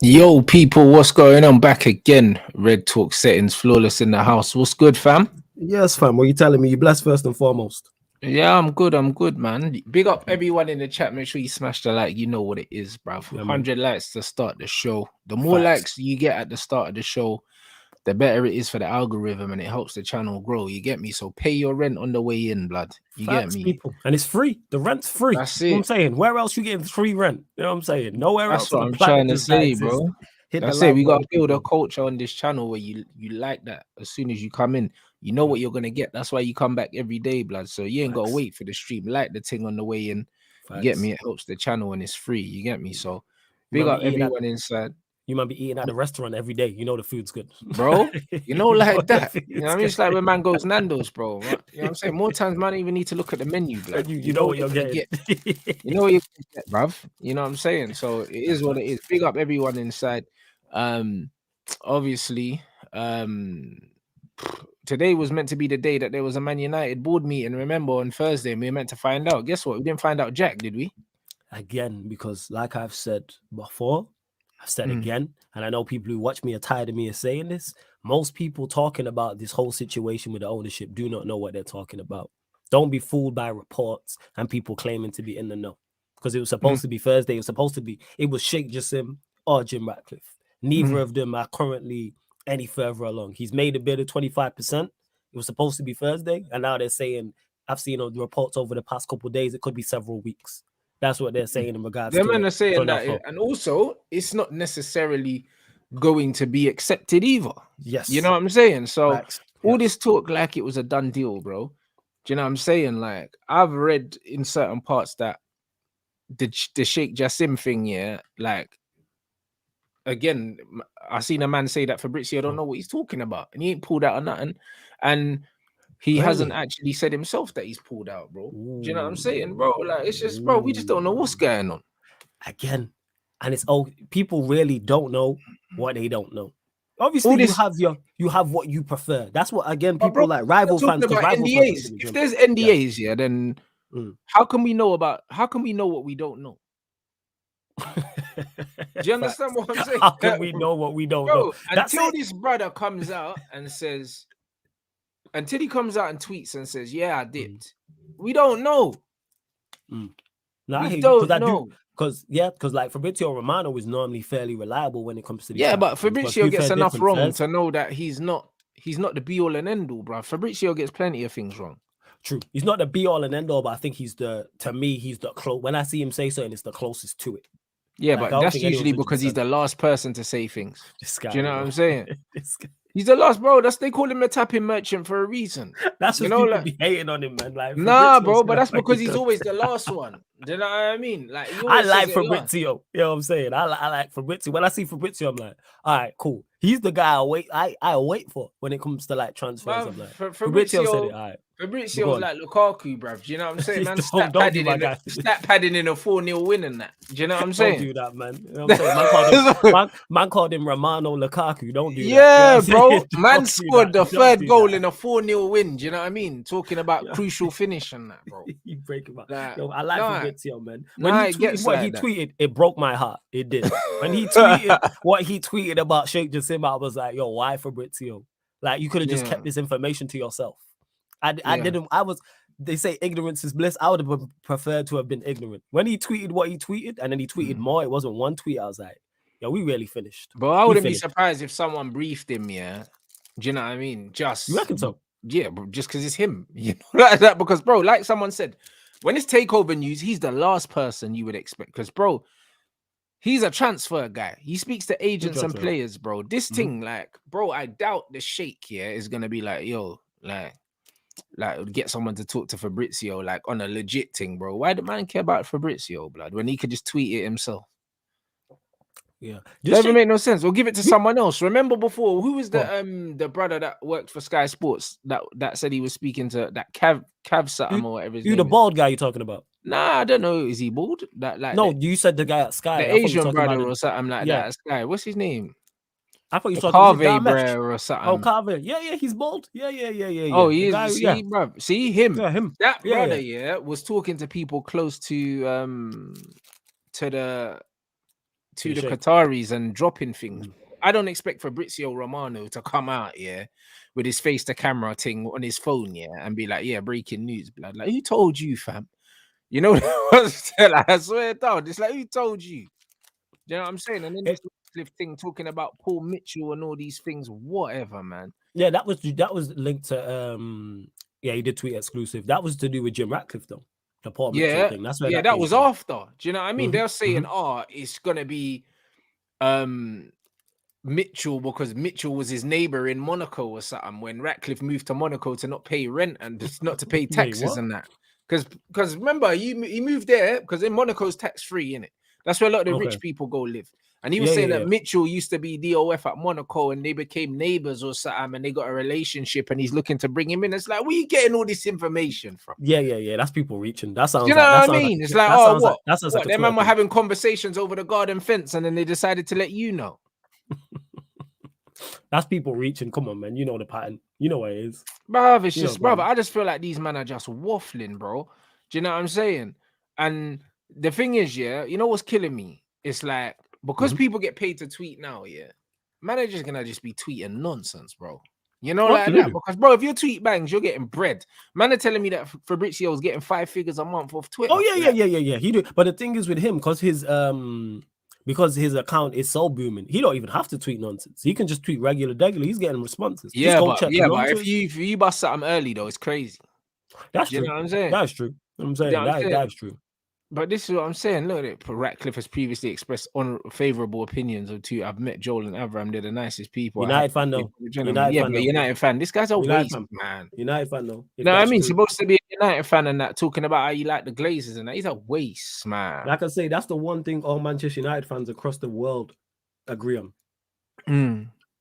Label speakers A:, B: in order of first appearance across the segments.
A: Yo, people, what's going on? Back again. Red Talk settings, flawless in the house. What's good, fam?
B: Yes, fam. What are you telling me? You blessed first and foremost.
A: Yeah, I'm good, man. Big up everyone in the chat. Make sure you smash the like. You know what it is, bruv.
B: Yeah, man.
A: 100 likes to start the show. The more
B: Facts.
A: likes you get at the start of the show, the better it is for the algorithm and it helps the channel grow. You get me? So pay your rent on the way in, blood. You
B: Facts,
A: get me?
B: people. And it's free. The rent's free.
A: That's
B: You know what I'm
A: it.
B: saying? Where else you getting free rent? You know what I'm saying? Nowhere
A: That's
B: else on
A: what
B: the
A: I'm
B: planet
A: trying to
B: does that
A: say,
B: exist.
A: bro.
B: Hit the
A: That's it.
B: like
A: We got to
B: button,
A: build a
B: people.
A: culture on this channel where you like that as soon as you come in. You know what you're gonna get. That's why you come back every day, blood. So you ain't gotta
B: Facts.
A: wait for the stream. Like the thing on the way in. You get
B: Facts.
A: me? It helps the channel and it's free. You get me? So
B: You
A: big
B: might
A: up
B: be eating at
A: everyone inside,
B: you might be eating at the restaurant every day. You know the food's good.
A: bro. You know,
B: You
A: like
B: the
A: that. You know what I
B: food's
A: mean? It's
B: good.
A: like when man goes Nando's, bro. Right? You know what I'm saying? More times, man, even need to look at the menu, blood.
B: And you know what you're
A: gonna
B: getting.
A: get. You know what you're gonna get, bruv. You know what I'm saying? So it is what it is. Big up everyone inside. Obviously, today was meant to be the day that there was a Man United board meeting. Remember, on Thursday, we were meant to find out. Guess what? We didn't find out Jack, did we?
B: Again, because like I've said before, I've said
A: Mm.
B: again, and I know people who watch me are tired of me saying this. Most people talking about this whole situation with the ownership do not know what they're talking about. Don't be fooled by reports and people claiming to be in the know. Because it was supposed to be Thursday. It was Sheikh Jassim or Jim Ratcliffe. Neither of them are currently any further along. He's made a bid of 25%. It was supposed to be Thursday, and now they're saying, I've seen the reports over the past couple of days, it could be several weeks. That's what they're saying in regards
A: Them
B: to
A: men
B: it.
A: are saying that, and also it's not necessarily going to be accepted either.
B: Yes.
A: You know what I'm saying? So
B: Facts.
A: all this talk like it was a done deal, bro. Do you know what I'm saying? Like I've read in certain parts that the Sheikh Jassim thing, yeah, like again, I seen a man say that Fabrizio don't know what he's talking about, and he ain't pulled out of nothing, and he hasn't actually said himself that he's pulled out, bro. Do you know what I'm saying, bro? Like it's just, bro, we just don't know what's going on.
B: Again, and it's people really don't know what they don't know. Obviously,
A: All this,
B: you have what you prefer. That's what again
A: but
B: people
A: bro,
B: like rival
A: talking
B: fans. Because
A: about
B: rival
A: NDAs.
B: fans
A: If there's NDAs, yeah, then how can we know what we don't know? Do you understand what I'm saying?
B: How can we know what we don't know?
A: Until this brother comes out and says, until he comes out and tweets and says, "Yeah, I dipped," we don't know.
B: No,
A: we don't know.
B: Because like Fabrizio Romano is normally fairly reliable when it comes to these.
A: But Fabrizio gets enough wrong to know that he's not the be all and end all, bro. Fabrizio gets plenty of things wrong.
B: True, he's not the be all and end all, but I think he's the close. When I see him say something, it's the closest to it.
A: Yeah, like, but that's usually because he's the last person to say things.
B: This guy,
A: do you know what I'm saying? He's the last, bro. They call him a tapping merchant for a reason.
B: That's just people be hating on him, man. Like,
A: nah, bro, but that's because he's always the last one. Do you know what I mean? Like,
B: I like Fabrizio. You know what I'm saying? I like Fabrizio. When I see Fabrizio, I'm like, all right, cool. He's the guy I wait for when it comes to like transfers. I'm like, Fabrizio said it. All right.
A: Fabrizio's like Lukaku, bruv. Do you know what I'm saying, man? Stat padding in a 4-0 win and that. Do you know what I'm saying?
B: Don't do that, man. You know what I'm saying? Man called him Romano Lukaku. Don't do that.
A: Yeah, you know bro. Man scored the third goal in a 4-0 win. Do you know what I mean? Talking about crucial finish and that, bro.
B: You break him up. Yo, I like Fabrizio, man.
A: When
B: he tweeted what he tweeted, it broke my heart. It did. When he tweeted what he tweeted about Sheikh Jassim, I was like, yo, why Fabrizio? Like, you could have just kept this information to yourself. They say ignorance is bliss. I would have preferred to have been ignorant. When he tweeted what he tweeted, and then he tweeted more, it wasn't one tweet. I was like, yo, we really finished.
A: But I wouldn't be surprised if someone briefed him, yeah. Do you know what I mean?
B: You reckon so?
A: Yeah, bro, just because it's him. You know, like that. Because, bro, like someone said, when it's takeover news, he's the last person you would expect. Because, bro, he's a transfer guy. He speaks to agents and players, bro. This thing, like, bro, I doubt the Sheikh here is gonna be like, yo, like get someone to talk to Fabrizio like on a legit thing, bro. Why the man care about Fabrizio, blood, when he could just tweet it himself?
B: Yeah,
A: doesn't make no sense. Or give it to someone else. Remember before, who was the brother that worked for Sky Sports that said he was speaking to that Cav something or whatever his name
B: the bald guy you're talking about?
A: Nah, I don't know. Is he bald?
B: You said the guy at Sky,
A: the Asian brother or something like that at Sky. What's his name?
B: I thought you were talking
A: about Carve or something.
B: Oh, Carve. Yeah, he's bald. Yeah.
A: Oh, he is. See, bro. See him.
B: Yeah, him.
A: That brother, was talking to people close to the to the Qataris and dropping things. I don't expect Fabrizio Romano to come out with his face to camera thing on his phone and be like, breaking news, blood. Like, who told you, fam? You know what I swear down. It's like, who told you? Do you know what I'm saying? And then this Ratcliffe thing talking about Paul Mitchell and all these things, whatever, man.
B: Yeah, that was linked to he did tweet exclusive. That was to do with Jim Ratcliffe though. The Paul Mitchell thing. That's where
A: that was from. After. Do you know what I mean? They're saying, it's gonna be Mitchell because Mitchell was his neighbor in Monaco or something when Ratcliffe moved to Monaco to not pay rent and just not to pay taxes and that. Because remember, he moved there because in Monaco's tax-free, innit? That's where a lot of the rich people go live. And he was saying that Mitchell used to be DOF at Monaco and they became neighbors or something and they got a relationship and he's looking to bring him in. It's like, where are you getting all this information from?
B: Yeah. That's people reaching. That sounds
A: you know
B: what
A: I mean? It's like, what? That sounds like them man were having conversations over the garden fence and then they decided to let you know.
B: That's people reaching. Come on, man. You know the pattern. You know what it is.
A: Bruv, it's just, brother, I just feel like these men are just waffling, bro. Do you know what I'm saying? And the thing is, you know what's killing me? It's like, because people get paid to tweet now, managers gonna just be tweeting nonsense, bro. You know, like that. Because, bro, if your tweet bangs, you're getting bread. Man are telling me that Fabrizio's getting 5 figures a month off Twitter.
B: Oh, yeah. He do. But the thing is with him, because his account is so booming, he don't even have to tweet nonsense. He can just tweet regular. He's getting responses.
A: But if you bust something early though, it's crazy.
B: That's true.
A: You know what I'm saying?
B: That's true. I'm saying that's true.
A: But this is what I'm saying. Look at it. Ratcliffe has previously expressed favorable opinions of two. I've met Joel and Avram. They're the nicest people.
B: United fan though.
A: United fan. This guy's a waste, man.
B: United fan though.
A: No, I mean, supposed to be a United fan and that, talking about how you like the Glazers and that. He's a waste, man.
B: Like I say, that's the one thing all Manchester United fans across the world agree on.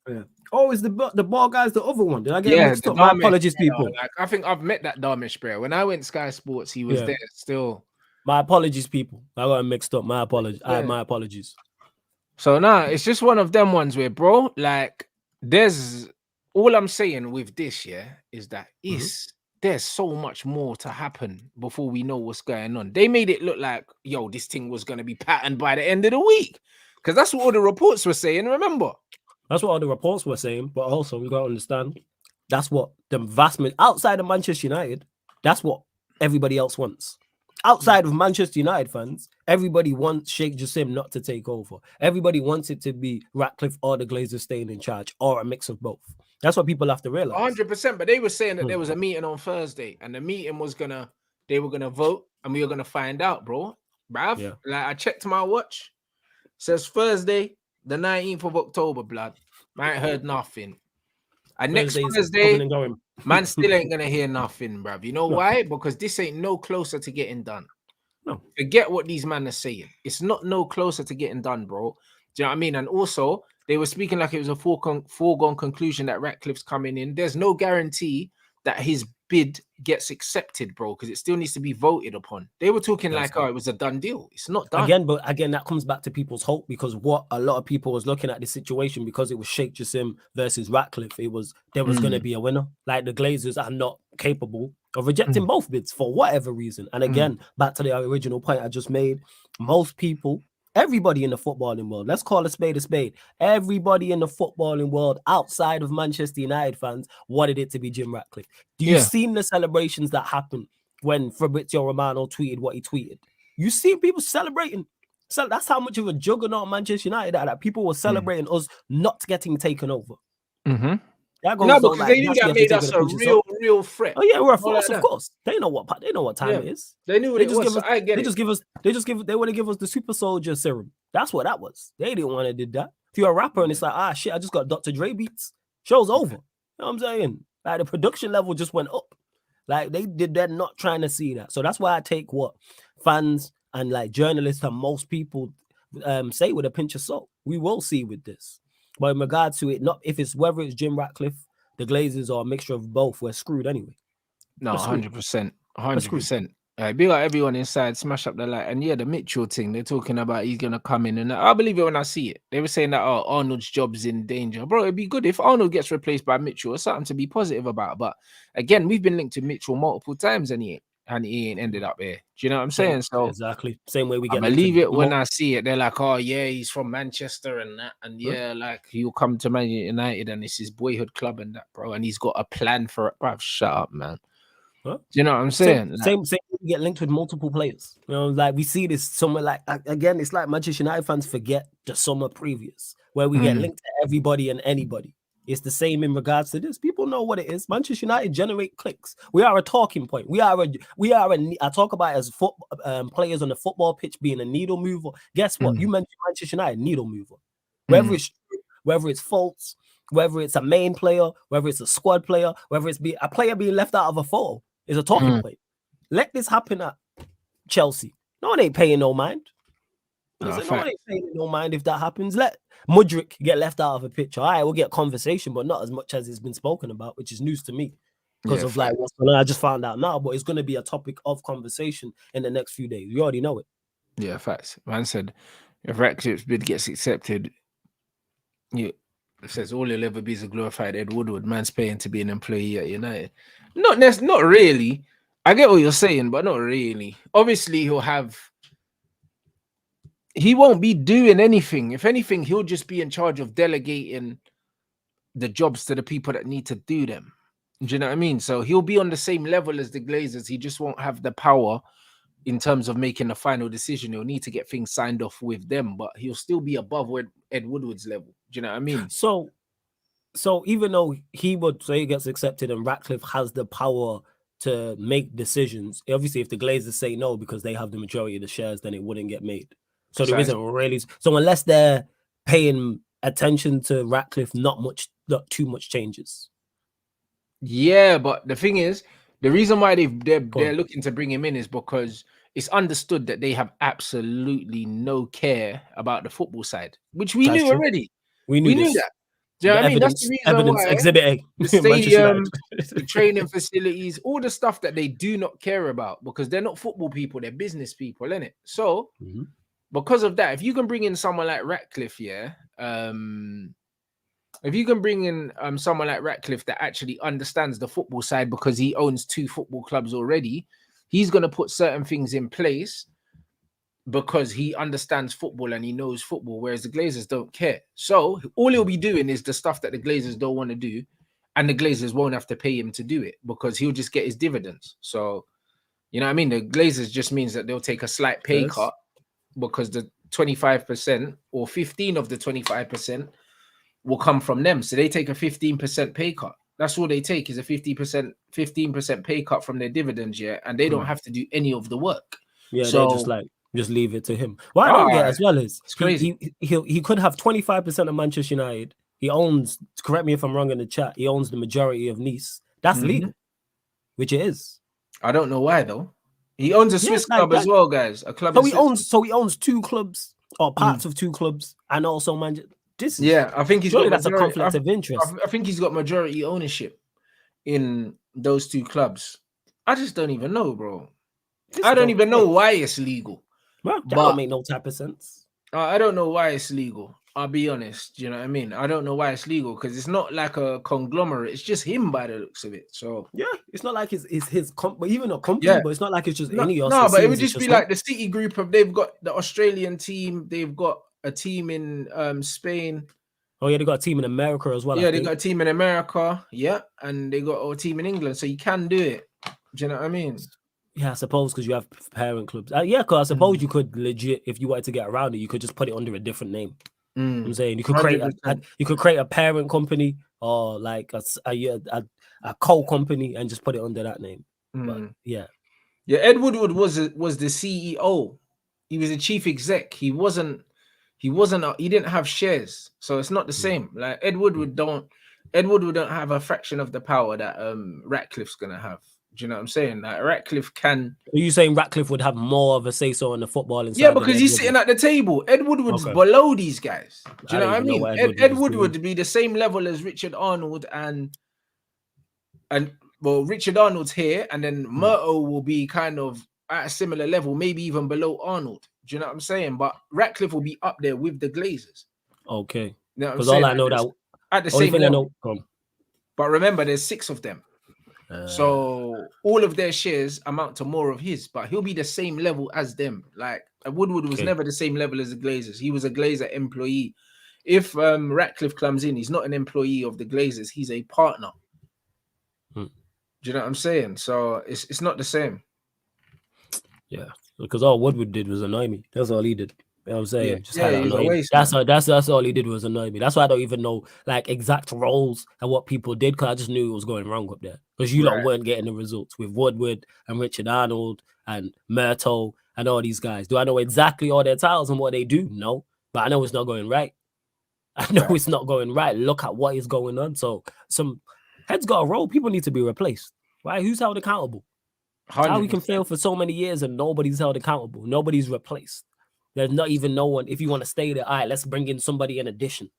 B: Yeah. Oh, is the ball guy's the other one? Did I get mixed up? My apologies, people.
A: Like, I think I've met that Darmish player. When I went Sky Sports, he was there still.
B: My apologies, people. I got mixed up. My apologies. My apologies.
A: So now it's just one of them ones where, bro, like, there's all I'm saying with this, is that there's so much more to happen before we know what's going on. They made it look like, this thing was gonna be patterned by the end of the week. Because that's what all the reports were saying, remember?
B: That's what all the reports were saying, but also we gotta understand that's what the vast majority outside of Manchester United, that's what everybody else wants. Outside of Manchester United fans, everybody wants Sheikh Jassim not to take over. Everybody wants it to be Ratcliffe or the Glazers staying in charge, or a mix of both. That's what people have to realize.
A: 100%. But they were saying that there was a meeting on Thursday, and the meeting was they were gonna vote, and we were gonna find out, bro. Bruv, like I checked my watch. Says Thursday, the 19th of October, blood. I ain't heard nothing. And next Thursday, man still ain't gonna hear nothing, bruv. You know why? Because this ain't no closer to getting done.
B: No.
A: Forget what these men are saying. It's not no closer to getting done, bro. Do you know what I mean? And also, they were speaking like it was a foregone conclusion that Ratcliffe's coming in. There's no guarantee that his bid gets accepted, bro, because it still needs to be voted upon. They were talking it was a done deal. It's not done.
B: But again, that comes back to people's hope, because what a lot of people was looking at the situation, because it was Sheikh Jassim versus Ratcliffe, there was going to be a winner. Like, the Glazers are not capable of rejecting both bids for whatever reason. And again, back to the original point I just made, most people, everybody in the footballing world, let's call a spade, everybody in the footballing world outside of Manchester United fans wanted it to be Jim Ratcliffe. Do you seen the celebrations that happened when Fabrizio Romano tweeted what he tweeted? You see people celebrating. So that's how much of a juggernaut Manchester United are, that people were celebrating us not getting taken over.
A: Because they knew that made us a real threat.
B: Oh yeah, we're a force, of course. They know what time it is.
A: They knew what it was.
B: They want to give us the super soldier serum. That's what that was. They didn't want to do that. If you're a rapper and it's like, shit, I just got Dr. Dre beats. Show's over. You know what I'm saying? Like, the production level just went up. Like, they're not trying to see that. So that's why I take what fans and like journalists and most people say with a pinch of salt. We will see with this. But in regards to it, whether it's Jim Ratcliffe, the Glazers, or a mixture of both, we're screwed anyway.
A: No, 100%. 100%. Big up everyone inside, smash up the light. And the Mitchell thing, they're talking about he's going to come in. And I believe it when I see it. They were saying that, Arnold's job's in danger. Bro, it'd be good if Arnold gets replaced by Mitchell or something to be positive about. But again, we've been linked to Mitchell multiple times, and and he ain't ended up here. Do you know what I'm saying? So
B: exactly same way we
A: I
B: get
A: believe it when I see it. They're like, oh yeah, he's from Manchester and that, and yeah, like he'll come to Man United and it's his boyhood club and that, bro. And he's got a plan for it, bro. Shut up, man.
B: Huh?
A: Do you know what I'm saying?
B: Same we get linked with multiple players. You know, like we see this somewhere like again, it's like Manchester United fans forget the summer previous where we get linked to everybody and anybody. It's the same in regards to this. People know what it is. Manchester United generate clicks. We are a talking point. I talk about it as players on the football pitch being a needle mover. Guess what? You mentioned Manchester United, needle mover. Whether it's true, whether it's false, whether it's a main player, whether it's a squad player, whether it's a player being left out of a photo is a talking point. Let this happen at Chelsea. No one ain't paying no mind. No one ain't paying no mind if that happens. Let Mudryk get left out of a picture. All right, we'll get conversation, but not as much as it's been spoken about, which is news to me because of like what's going on. I just found out now, but it's going to be a topic of conversation in the next few days. You already know it.
A: Yeah, facts. Man said if Ratcliffe's bid gets accepted, it says all he'll ever be is a glorified Ed Woodward. Man's paying to be an employee at United. Not really. I get what you're saying, but not really. Obviously, he won't be doing anything. If anything, he'll just be in charge of delegating the jobs to the people that need to do them. Do you know what I mean? So he'll be on the same level as the Glazers. He just won't have the power in terms of making the final decision. He'll need to get things signed off with them, but he'll still be above Ed Woodward's level. Do you know what I mean?
B: So even though he would say he gets accepted and Ratcliffe has the power to make decisions, obviously if the Glazers say no because they have the majority of the shares, then it wouldn't get made. So there isn't really. So unless they're paying attention to Ratcliffe, not too much changes.
A: Yeah, but the thing is, the reason why they're looking to bring him in is because it's understood that they have absolutely no care about the football side, which we knew already. We knew that. Do you know what I mean? That's the reason why
B: Exhibit A.
A: The stadium, the training facilities, all the stuff that they do not care about because they're not football people, they're business people, innit? So because of that, if you can bring in someone like Ratcliffe, if you can bring in someone like Ratcliffe that actually understands the football side because he owns 2 football clubs already, he's going to put certain things in place because he understands football and he knows football, whereas the Glazers don't care. So all he'll be doing is the stuff that the Glazers don't want to do, and the Glazers won't have to pay him to do it because he'll just get his dividends. So, you know what I mean? The Glazers just means that they'll take a slight pay cut because the 25% or 15 of the 25% will come from them. So they take a 15% pay cut. That's all they take is a 15% pay cut from their dividends, and they don't have to do any of the work.
B: Yeah, so they just leave it to him. What I don't get as well is it's crazy. He could have 25% of Manchester United. He owns, correct me if I'm wrong in the chat, he owns the majority of Nice. That's legal, which it is.
A: I don't know why though. He owns a Swiss club as well, guys. A club.
B: So he owns 2 clubs or parts of 2 clubs, and also Manchester.
A: I think he's got
B: that's a conflict of interest.
A: I think he's got majority ownership in those 2 clubs. I just don't even know, bro. I don't even know why it's legal.
B: Well, that don't make no type of sense.
A: I don't know why it's legal. I'll be honest. You know what I mean? I don't know why it's legal because it's not like a conglomerate. It's just him by the looks of it. So
B: yeah, it's not like it's his even a company, but it's not like it's just any.
A: No, but it would just be like the City Group of. They've got the Australian team. They've got a team in Spain.
B: Oh yeah, they got a team in America as well.
A: Yeah, they got a team in America. Yeah, and they got a team in England. So you can do it. Do you know what I mean?
B: Yeah, I suppose because you have parent clubs. Yeah, because I suppose you could legit, if you wanted to get around it, you could just put it under a different name. I'm saying you could create a parent company or like a co-company and just put it under that name. But yeah,
A: Ed Woodward was the CEO. He was a chief exec. He didn't have shares, so it's not the same. Like Ed Woodward don't have a fraction of the power that Ratcliffe's gonna have. Do you know what I'm saying? Like Ratcliffe can.
B: Are you saying Ratcliffe would have more of a say so in the footballing side?
A: Yeah, because he's sitting at the table. Ed Woodward's below these guys. Do you know what I mean? Ed Woodward would be the same level as Richard Arnold and Richard Arnold's here, and then Murto will be kind of at a similar level, maybe even below Arnold. Do you know what I'm saying? But Ratcliffe will be up there with the Glazers.
B: Okay.
A: You know
B: because all I know that
A: at the same level. But remember, there's 6 of them. So all of their shares amount to more of his, but he'll be the same level as them. Like Woodward was never the same level as the Glazers. He was a Glazer employee. If Ratcliffe comes in, he's not an employee of the Glazers. He's a partner. Do you know what I'm saying? So it's not the same.
B: Yeah, because all Woodward did was annoy me. That's all he did. You know what I'm saying?
A: Yeah,
B: Just kind of annoy me. That's all he did was annoy me. That's why I don't even know like exact roles and what people did, because I just knew it was going wrong up there. Because you lot weren't getting the results with Woodward and Richard Arnold and Myrtle and all these guys. Do I know exactly all their titles and what they do? No, but I know it's not going right. I know it's not going right. Look at what is going on. So some heads got a roll. People need to be replaced. Right? Who's held accountable? 100%. How we can fail for so many years and nobody's held accountable. Nobody's replaced. There's not even no one. If you want to stay there, all right, let's bring in somebody in addition.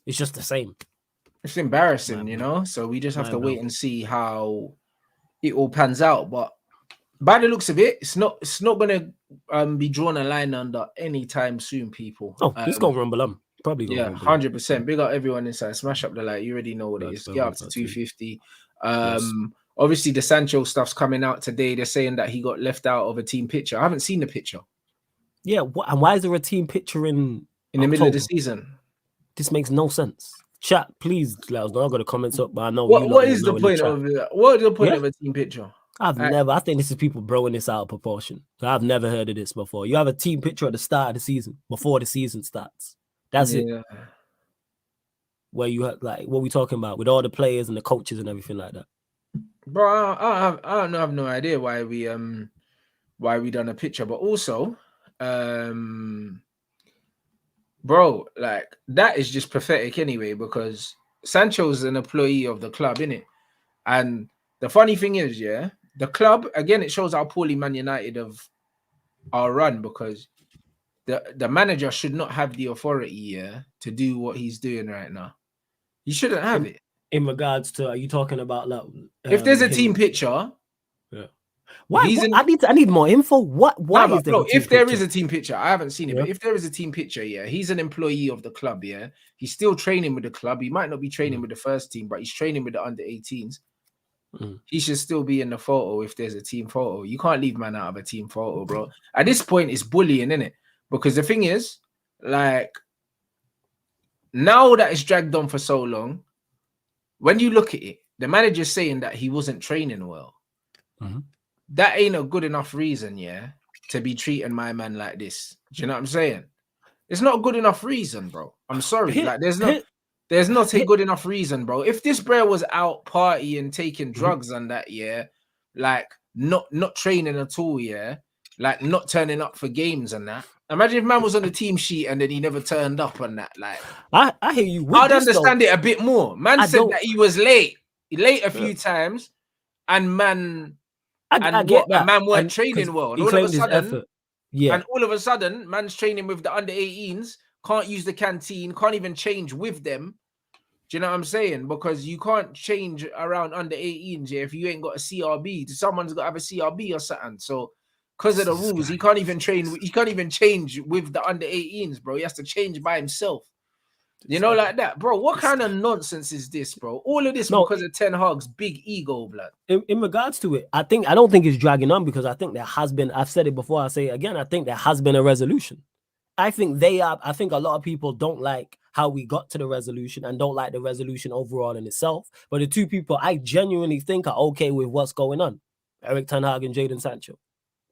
B: It's just the same.
A: It's embarrassing, you know? So we just have to wait and see how it all pans out. But by the looks of it, it's not going to be drawn a line under anytime soon, people.
B: Oh, it's going to rumble on. Probably going to
A: 100%. Big up everyone inside. Smash up the like. You already know what it is. Get up to 250. Obviously, the Sancho stuff's coming out today. They're saying that he got left out of a team picture. I haven't seen the picture.
B: Yeah, and why is there a team picture in
A: the middle of the season?
B: This makes no sense. Chat, please let us know. I got the comments up, but I know
A: what is the point of it? What is the point of a team picture?
B: I think this is people throwing this out of proportion. I've never heard of this before. You have a team picture at the start of the season, before the season starts. That's it. Where you have like what we talking about with all the players and the coaches and everything like that.
A: Bro, I have no idea why we done a picture, but also bro, like that is just pathetic anyway, because Sancho's an employee of the club, innit? And the funny thing is, the club, again, it shows how poorly Man United are run, because the manager should not have the authority to do what he's doing right now. He shouldn't have it.
B: In regards to, are you talking about like
A: if there's a team picture?
B: Why? I need more info. Why is there?
A: If there is a team picture, I haven't seen it, but if there is a team picture, he's an employee of the club. He's still training with the club. He might not be training with the first team, but he's training with the under-18s. He should still be in the photo if there's a team photo. You can't leave man out of a team photo, bro. At this point, it's bullying, isn't it? Because the thing is, like, now that it's dragged on for so long, when you look at it, the manager's saying that he wasn't training well. That ain't a good enough reason, to be treating my man like this. Do you know what I'm saying? It's not a good enough reason, bro. I'm sorry. Like, there's not a good enough reason, bro. If this bro was out partying, taking drugs and that, like not training at all, like not turning up for games and that. Imagine if man was on the team sheet and then he never turned up on that. Like,
B: I hear you.
A: I'd understand it a bit more. Man said that he was late. Late a few times, and man,
B: I get that.
A: Man weren't training well. And
B: all of a sudden,
A: and all of a sudden, man's training with the under-18s, can't use the canteen, can't even change with them. Do you know what I'm saying? Because you can't change around under-18s if you ain't got a CRB. Someone's got to have a CRB or something. So, because of the rules, he can't even train. He can't even change with the under-18s, bro. He has to change by himself. You know, like that, bro. What kind of nonsense is this, bro? All of this because of Ten Hag's big ego, blood.
B: In regards to it, I don't think it's dragging on, because I think there has been. I've said it before. I say it again. I think there has been a resolution. I think a lot of people don't like how we got to the resolution and don't like the resolution overall in itself. But the two people I genuinely think are okay with what's going on, Erik Ten Hag and Jadon Sancho.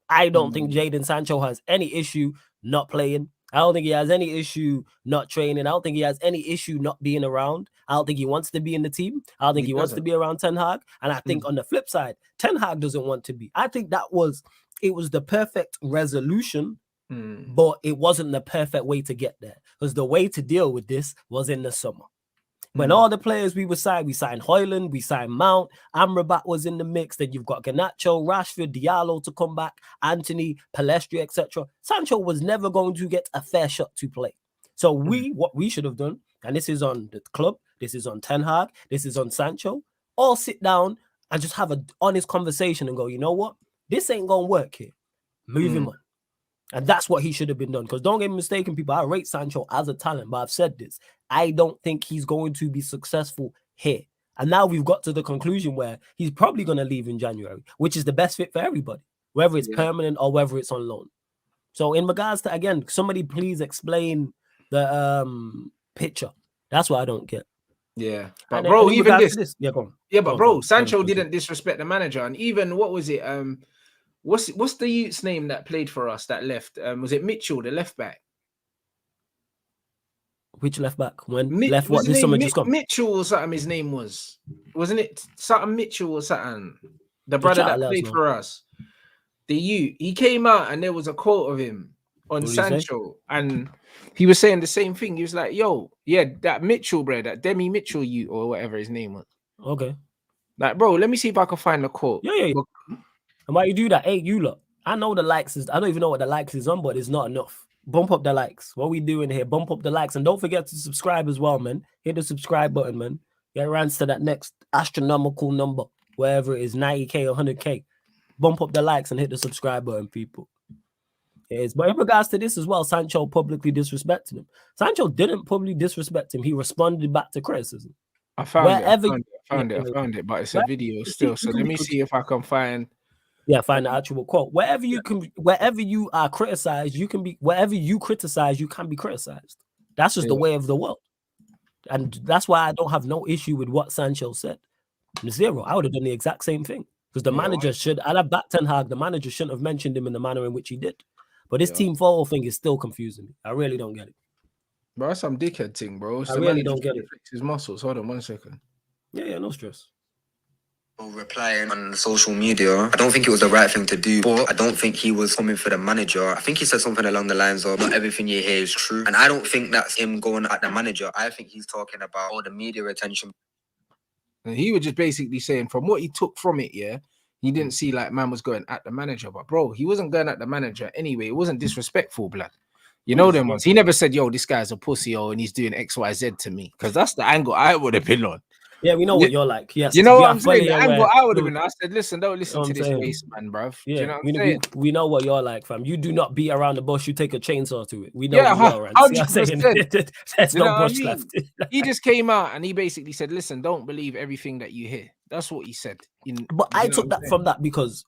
B: I don't think Jadon Sancho has any issue not playing. I don't think he has any issue not training. I don't think he has any issue not being around. I don't think he wants to be in the team. I don't think he wants to be around Ten Hag. And I think on the flip side, Ten Hag doesn't want to be. I think it was the perfect resolution, but it wasn't the perfect way to get there. Because the way to deal with this was in the summer. When all the players we signed Højlund, we signed Mount, Amrabat was in the mix. Then you've got Garnacho, Rashford, Diallo to come back, Anthony, Palestri, etc. Sancho was never going to get a fair shot to play. So what we should have done, and this is on the club, this is on Ten Hag, this is on Sancho, all sit down and just have an honest conversation and go, you know what? This ain't going to work here. Move him on. And that's what he should have been done. Because don't get me mistaken, people, I rate Sancho as a talent, but I've said this. I don't think he's going to be successful here. And now we've got to the conclusion where he's probably going to leave in January, which is the best fit for everybody, whether it's permanent or whether it's on loan. So in regards to, again, somebody please explain the picture. That's what I don't get.
A: Yeah, but
B: And
A: bro, even this.
B: Yeah, go on.
A: Yeah, but bro, Sancho didn't disrespect the manager, and even what was it? What's the youth's name that played for us that left? Was it Mitchell, the left back?
B: Which left back? When left? What this summer just gone?
A: Mitchell or something. His name wasn't it something Mitchell or something? The brother that played for us, the youth. He came out and there was a quote of him on Sancho, and he was saying the same thing. He was like, "Yo, yeah, that Mitchell, bro, that Demi Mitchell, you or whatever his name was."
B: Okay.
A: Like, bro, let me see if I can find the quote.
B: Yeah. And why you do that? Hey, you lot. I know the likes is. I don't even know what the likes is on, but it's not enough. Bump up the likes. What we doing here? Bump up the likes, and don't forget to subscribe as well, man. Hit the subscribe button, man. Get around to that next astronomical number, wherever it is, 90K or 100K. Bump up the likes and hit the subscribe button, people. It is. But in regards to this as well, Sancho publicly disrespected him. Sancho didn't publicly disrespect him. He responded back to criticism.
A: I found it, but it's a video still. So let me see if I can find.
B: Yeah, find the actual quote. Wherever you are criticized, you can be. Wherever you criticize, you can be criticized. That's just the way of the world, and that's why I don't have no issue with what Sancho said. Zero. I would have done the exact same thing because the manager should. I'd have backed Ten Hag. The manager shouldn't have mentioned him in the manner in which he did. But this team photo thing is still confusing me. I really don't get it.
A: Bro, that's some dickhead thing, bro.
B: I really don't get it.
A: His muscles. Hold on 1 second.
B: Yeah, no stress.
C: Replying on social media, I don't think it was the right thing to do, but I don't think he was coming for the manager. I think he said something along the lines of, not everything you hear is true. And I don't think that's him going at the manager. I think he's talking about all the media attention.
A: And he was just basically saying from what he took from it, he didn't see like man was going at the manager. But bro, he wasn't going at the manager anyway. It wasn't disrespectful, blood. You know them ones. He never said, yo, this guy's a pussy, and he's doing XYZ to me. Because that's the angle I would have been on.
B: Yeah, we know what you're like. Yes,
A: you know what I'm saying? The angle I would have been. I said, listen, don't listen to this face, man, bruv.
B: Yeah,
A: you know what I'm saying?
B: We know what you're like, fam. You do not beat around the bush. You take a chainsaw to it. We know what you're around.
A: 100%.
B: There's no bush left.
A: He just came out and he basically said, listen, don't believe everything that you hear. That's what he said.
B: But I took that from that because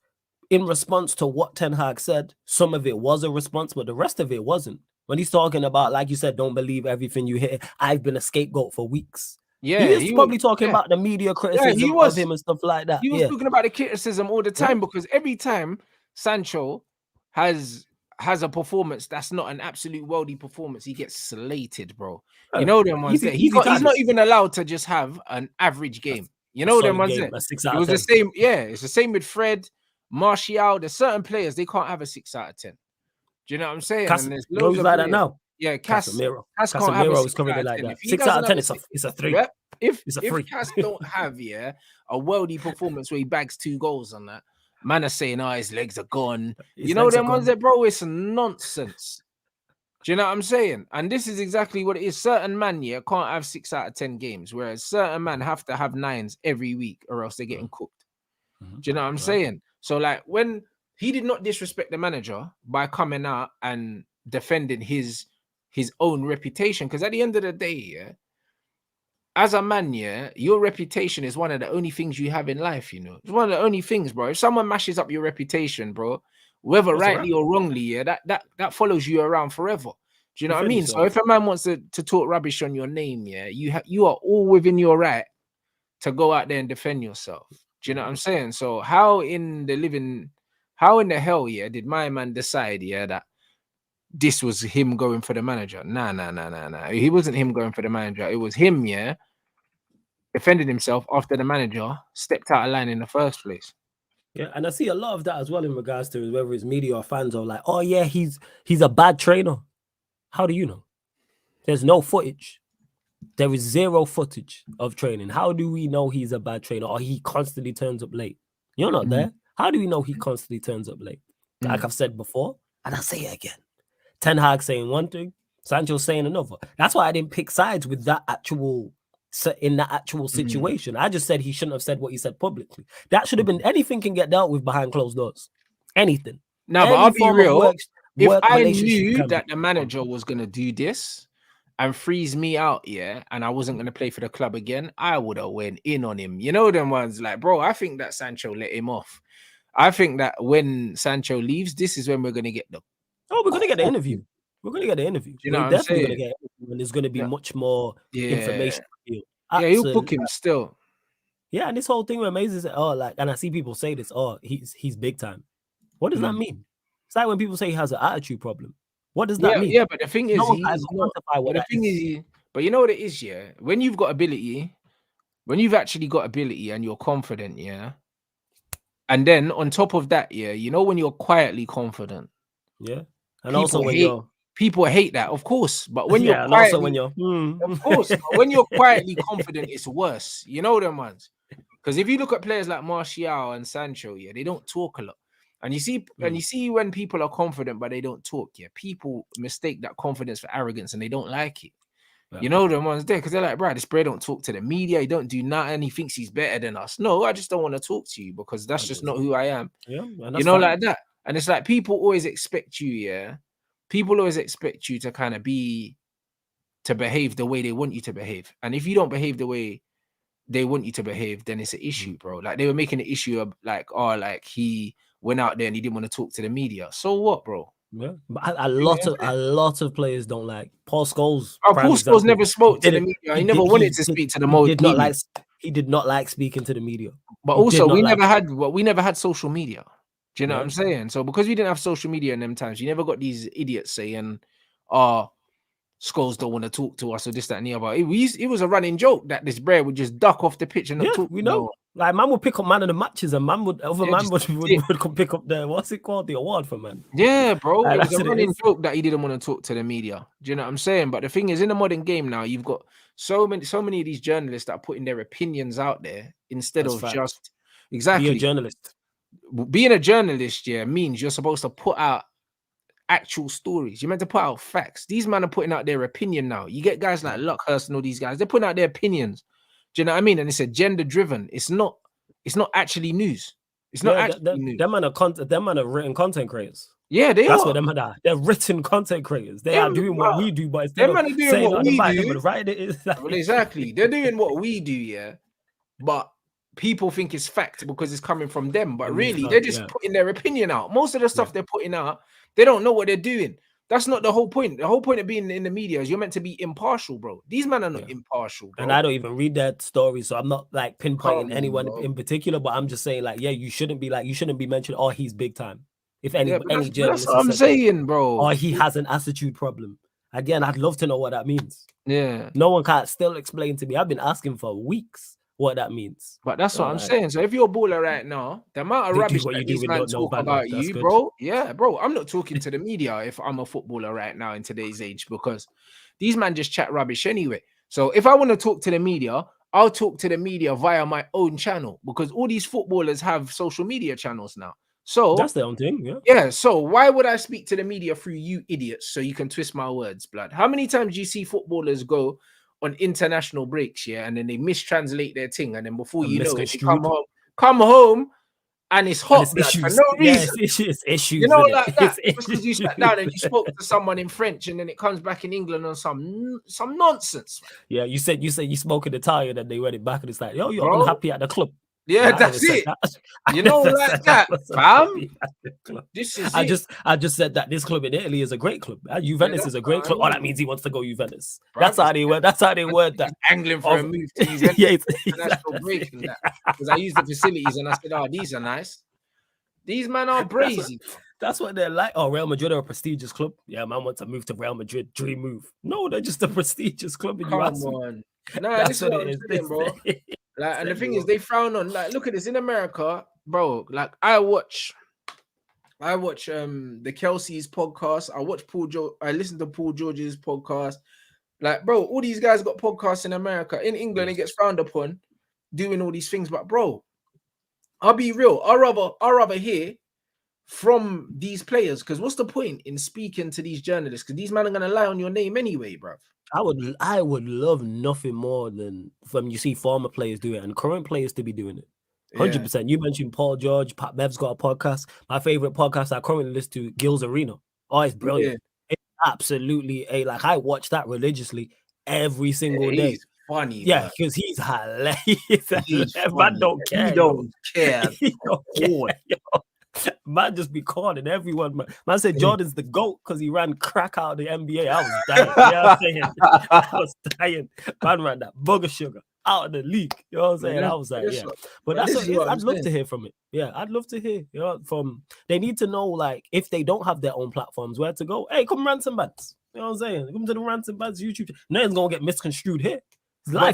B: in response to what Ten Hag said, some of it was a response, but the rest of it wasn't. When he's talking about, like you said, don't believe everything you hear. I've been a scapegoat for weeks.
A: Yeah,
B: he was probably talking about the media criticism of him and stuff like that.
A: He was talking about the criticism all the time because every time Sancho has a performance that's not an absolute worldy performance, he gets slated, bro. You know them ones there. He's not even allowed to just have an average game. You know them ones there. It was the same. Yeah, it's the same with Fred, Martial. There's certain players they can't have a 6 out of 10. Do you know what I'm saying? And there's loads of
B: like that now.
A: Yeah,
B: Casemiro is coming like that. 6 out of 10 it's a 3.
A: Yep. If
B: free.
A: Cas don't have a worldy performance where he bags 2 goals on that, man are saying, his legs are gone. You know them ones that, bro, it's nonsense. Do you know what I'm saying? And this is exactly what it is. Certain man, can't have 6 out of 10 games, whereas certain man have to have 9s every week or else they're getting cooked. Do you know what I'm saying? So like when he did not disrespect the manager by coming out and defending his own reputation, because at the end of the day, as a man, your reputation is one of the only things you have in life, It's one of the only things, bro. If someone mashes up your reputation, bro, whether rightly or wrongly, that follows you around forever. Do you know what I mean? So if a man wants to talk rubbish on your name, you are all within your right to go out there and defend yourself. Do you know what I'm saying? So how in the hell, did my man decide, that this was him going for the manager? Nah. He wasn't him going for the manager. It was him, defending himself after the manager stepped out of line in the first place.
B: Yeah, and I see a lot of that as well in regards to whether it's media or fans are like, oh yeah, he's a bad trainer. How do you know? There's no footage. There is 0 footage of training. How do we know he's a bad trainer or he constantly turns up late? You're not there. How do we know he constantly turns up late? Like I've said before, and I'll say it again. Ten Hag saying one thing, Sancho saying another. That's why I didn't pick sides with that actual situation. I just said he shouldn't have said what he said publicly. That should have been anything can get dealt with behind closed doors. Anything.
A: No, but I'll be real. If I knew that the manager was going to do this and freeze me out, yeah, and I wasn't gonna play for the club again, I would have went in on him. You know them ones like, bro, I think that Sancho let him off. I think that when Sancho leaves, this is when we're gonna get the
B: we're gonna get the interview. We're gonna get the interview.
A: you know
B: We're
A: what I'm
B: definitely
A: saying?
B: gonna get an interview, and there's gonna be
A: Yeah.
B: much more information.
A: Yeah,
B: Absolutely.
A: he'll cook him still.
B: Yeah, and this whole thing amazes. And I see people say this. Oh, he's big time. What does that mean? It's like when people say he has an attitude problem. What does that mean?
A: Yeah, but the thing is,
B: No one
A: he's
B: can
A: not.
B: quantify what
A: But the
B: that
A: thing is, but you know what it is, yeah. When you've got ability, when you've actually got ability and you're confident, yeah. And then on top of that, yeah, you know when you're quietly confident,
B: yeah, and also when
A: people hate that, of course. But when
B: yeah,
A: you're quietly,
B: also when you're
A: of course, but when you're quietly confident, it's worse. You know them ones. Because if you look at players like Martial and Sancho, yeah, they don't talk a lot. And you see when people are confident but they don't talk, yeah, people mistake that confidence for arrogance and they don't like it. Yeah. You know them ones there because they're like, bro, this bro don't talk to the media, he don't do nothing, he thinks he's better than us. No, I just don't want to talk to you because that's just not who I am.
B: Yeah,
A: you know, fine. Like that. And it's like people always expect you, yeah. People always expect you to kind of behave the way they want you to behave. And if you don't behave the way they want you to behave, then it's an issue, bro. Like they were making an issue of like, oh, like he went out there and he didn't want to talk to the media. So what, bro?
B: Yeah, but a lot of players don't like Paul Scholes.
A: Oh, Paul Scholes never spoke to the media. He never wanted to speak to the media.
B: He did not like speaking to the media.
A: But also, we never had social media. Do you know what I'm saying? So because we didn't have social media in them times, you never got these idiots saying, "Oh, Scholes don't want to talk to us," or this, that, and the other. It was a running joke that this Brer would just duck off the pitch and not talk.
B: We know. Like man would pick up man of the matches, and man would come pick up the what's it called, the award for man.
A: Yeah, bro. It was a running joke that he didn't want to talk to the media. Do you know what I'm saying? But the thing is, in the modern game now, you've got so many of these journalists that are putting their opinions out there instead of just exactly
B: be a journalist.
A: Being a journalist, yeah, means you're supposed to put out actual stories. You're meant to put out facts. These men are putting out their opinion now. You get guys like Luckhurst and all these guys, they're putting out their opinions. Do you know what I mean? And it's agenda driven. It's not actually news. It's not actually news.
B: Them man are written content creators.
A: Yeah, they
B: That's
A: are.
B: what them are. They're written content creators. They are doing what we do, but instead
A: of saying what we do,
B: right?
A: Well, exactly. They're doing what we do, yeah. But people think it's fact because it's coming from them. But really, they're just putting their opinion out. Most of the stuff they're putting out, they don't know what they're doing. That's not the whole point. The whole point of being in the media is you're meant to be impartial, bro. These men are not impartial, bro.
B: And I don't even read that story, so I'm not like pinpointing anyone in particular, but I'm just saying like, yeah, you shouldn't be mentioned, oh, he's big time. If any journalist,
A: that's what I'm saying, bro.
B: Or he has an attitude problem. Again, I'd love to know what that means.
A: Yeah.
B: No one can still explain to me. I've been asking for weeks what that means.
A: But that's what I'm saying. So if you're a baller right now, the amount of rubbish that these men talk about you, bro. Yeah, bro. I'm not talking to the media if I'm a footballer right now in today's age because these men just chat rubbish anyway. So if I want to talk to the media, I'll talk to the media via my own channel because all these footballers have social media channels now. So
B: that's their own thing, yeah.
A: Yeah. So why would I speak to the media through you idiots so you can twist my words, blood? How many times do you see footballers go on international breaks, yeah, and then they mistranslate their thing, and then before you know it, they come home, and it's hot and for no reason.
B: It's issues,
A: you know, like that. Because you sat down and you spoke to someone in French, and then it comes back in England on some nonsense.
B: Yeah, you said you spoke in Italian, and they read it back, and it's like, yo, you're unhappy at the club.
A: Yeah, that's it. You know, like that, fam. This is
B: I just said that this club in Italy is a great club. Juventus is a great club. Oh, that means he wants to go Juventus. That's how they word that.
A: Angling for a move to Juventus. International break and that. Because I used the facilities and I said, oh, these are nice. These men are brazy.
B: That's what they're like. Oh, Real Madrid are a prestigious club. Yeah, man wants to move to Real Madrid. Dream move. No, they're just a prestigious club.
A: Come on. No, this is what it is, bro. Like, and the thing is, they frown on. Like, look at this in America, bro. Like, I watch the Kelsey's podcast. I listen to Paul George's podcast. Like, bro, all these guys got podcasts in America. In England, it gets frowned upon doing all these things. But bro, I'll be real. I'd rather hear from these players because what's the point in speaking to these journalists? Because these men are gonna lie on your name anyway, bro.
B: I would love nothing more than when you see former players do it and current players to be doing it. 100%. You mentioned Paul George, Pat Bev's got a podcast. My favorite podcast I currently listen to, Gil's Arena. Oh, it's brilliant. absolutely like I watch that religiously every single day.
A: He's funny,
B: Yeah, because he's hilarious.
A: He's
B: Man
A: funny.
B: don't care.
A: He don't care.
B: He don't care, yo. Man just be calling everyone. Man said Jordan's the GOAT because he ran crack out of the NBA. I was dying. You know what I'm saying? I was dying. Man ran that booger sugar out of the league. You know what I'm saying? I was like, yeah. But that's what it is. I'd love to hear from it. Yeah, I'd love to hear. You know, from they need to know, like, if they don't have their own platforms, where to go. Hey, come rant some bands. You know what I'm saying? Come to the rant some bands YouTube. Nothing's gonna get misconstrued here.
A: But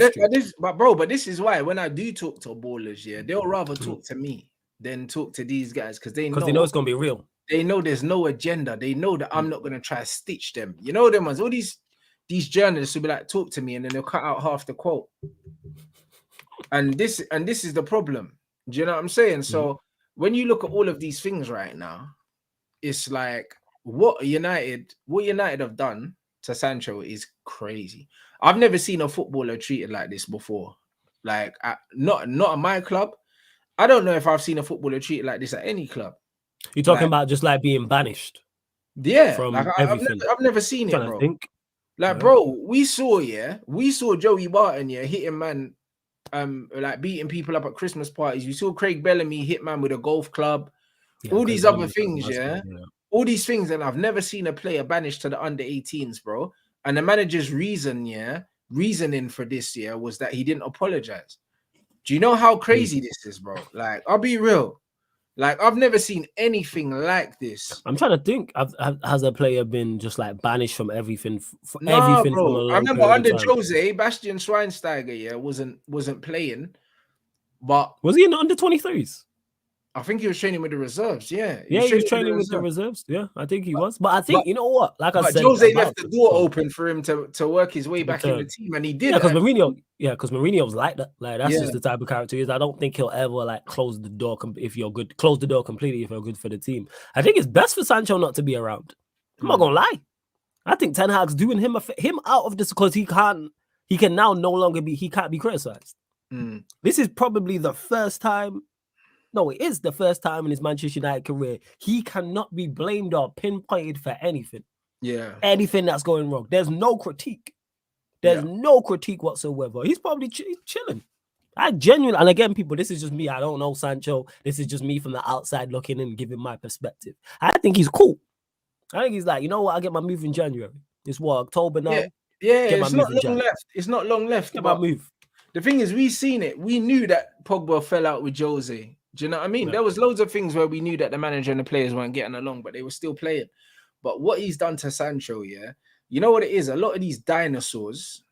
A: this is why when I do talk to ballers, yeah, they'll rather talk to me than talk to these guys because they know
B: it's gonna be real.
A: They know there's no agenda. They know that I'm not gonna try to stitch them. You know them ones. All these journalists will be like, talk to me, and then they'll cut out half the quote. And this is the problem. Do you know what I'm saying? So when you look at all of these things right now, it's like what United have done to Sancho is crazy. I've never seen a footballer treated like this before. Like not at my club. I don't know if I've seen a footballer treated like this at any club.
B: You're talking about just like being banished.
A: Yeah,
B: from
A: like
B: everything.
A: I've never seen it, bro. Like,
B: yeah.
A: Bro, we saw Joey Barton, hitting man, like beating people up at Christmas parties. We saw Craig Bellamy hit man with a golf club. All these other things, all these things, and I've never seen a player banished to the under 18s, bro. And the manager's reasoning for this was that he didn't apologize. Do you know how crazy this is, bro? Like, I'll be real. Like, I've never seen anything like this.
B: I'm trying to think. Has a player been just like banished from everything?
A: Everything bro. From a long I remember under Jose, Bastian Schweinsteiger, wasn't playing. But
B: was he in the under 23s?
A: I think he was training with the reserves.
B: He was training with the reserves. Yeah, I think he was. But I think, you know what? Like I said,
A: Jose left the door open for him to work his way back in the team, and he did.
B: Because Mourinho was like that. Like, that's just the type of character he is. I don't think he'll ever like close the door if you're good. Close the door completely if you're good for the team. I think it's best for Sancho not to be around. I'm not gonna lie. I think Ten Hag's doing him out of this because he can now no longer be criticized. This is probably the first time. No, it is the first time in his Manchester United career he cannot be blamed or pinpointed for anything.
A: Yeah.
B: Anything that's going wrong. There's no critique. There's no critique whatsoever. He's probably chilling. I genuinely, and again, people, this is just me. I don't know Sancho. This is just me from the outside looking and giving my perspective. I think he's cool. I think he's like, you know what? I get my move in January. It's what, October now?
A: Yeah, it's not long left. It's not long left.
B: Get my move.
A: The thing is, we've seen it. We knew that Pogba fell out with Jose. Do you know what I mean? There was loads of things where we knew that the manager and the players weren't getting along, but they were still playing. But what he's done to Sancho, you know what it is? A lot of these dinosaurs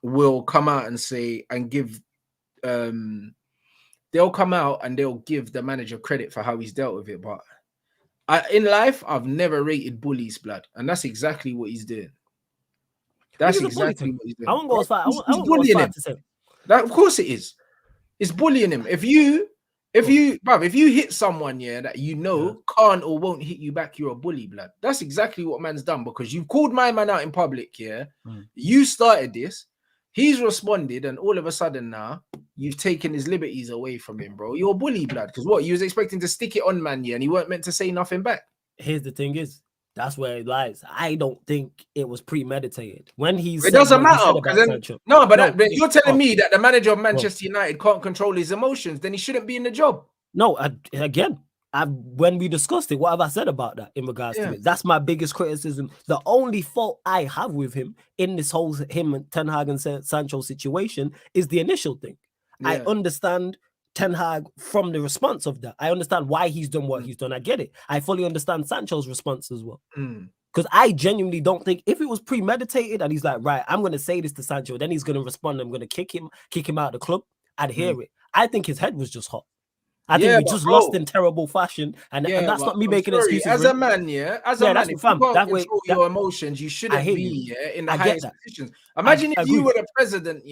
A: will come out and say and give they'll come out and they'll give the manager credit for how he's dealt with it. But in life, I've never rated bullies, blood, and that's exactly what he's doing. That's exactly what he's doing.
B: I won't go as far. I won't go as far to say
A: that. Of course, it is. It's bullying him. If you hit someone, that you know can't or won't hit you back, you're a bully, blood. That's exactly what man's done because you've called my man out in public, You started this. He's responded, and all of a sudden now you've taken his liberties away from him, bro. You're a bully, blood. Because what? You was expecting to stick it on man, and he weren't meant to say nothing back.
B: Here's the thing is, that's where it lies. I don't think it was premeditated. When
A: it doesn't matter. But you're telling me that the manager of Manchester United can't control his emotions, then he shouldn't be in the job.
B: No, when we discussed it, what have I said about that in regards to it? That's my biggest criticism. The only fault I have with him in this whole him and Ten Hag and Sancho situation is the initial thing. Yeah. I understand Ten Hag from the response of that. I understand why he's done what he's done. I get it. I fully understand Sancho's response as well. Because I genuinely don't think if it was premeditated and he's like, right, I'm going to say this to Sancho, then he's going to respond. I'm going to kick him out of the club. I'd hear it. I think his head was just hot. I think we just lost in terrible fashion, and that's not me making excuses.
A: As a man, if you can't control your emotions, you shouldn't be in the highest positions. Imagine if you were the president,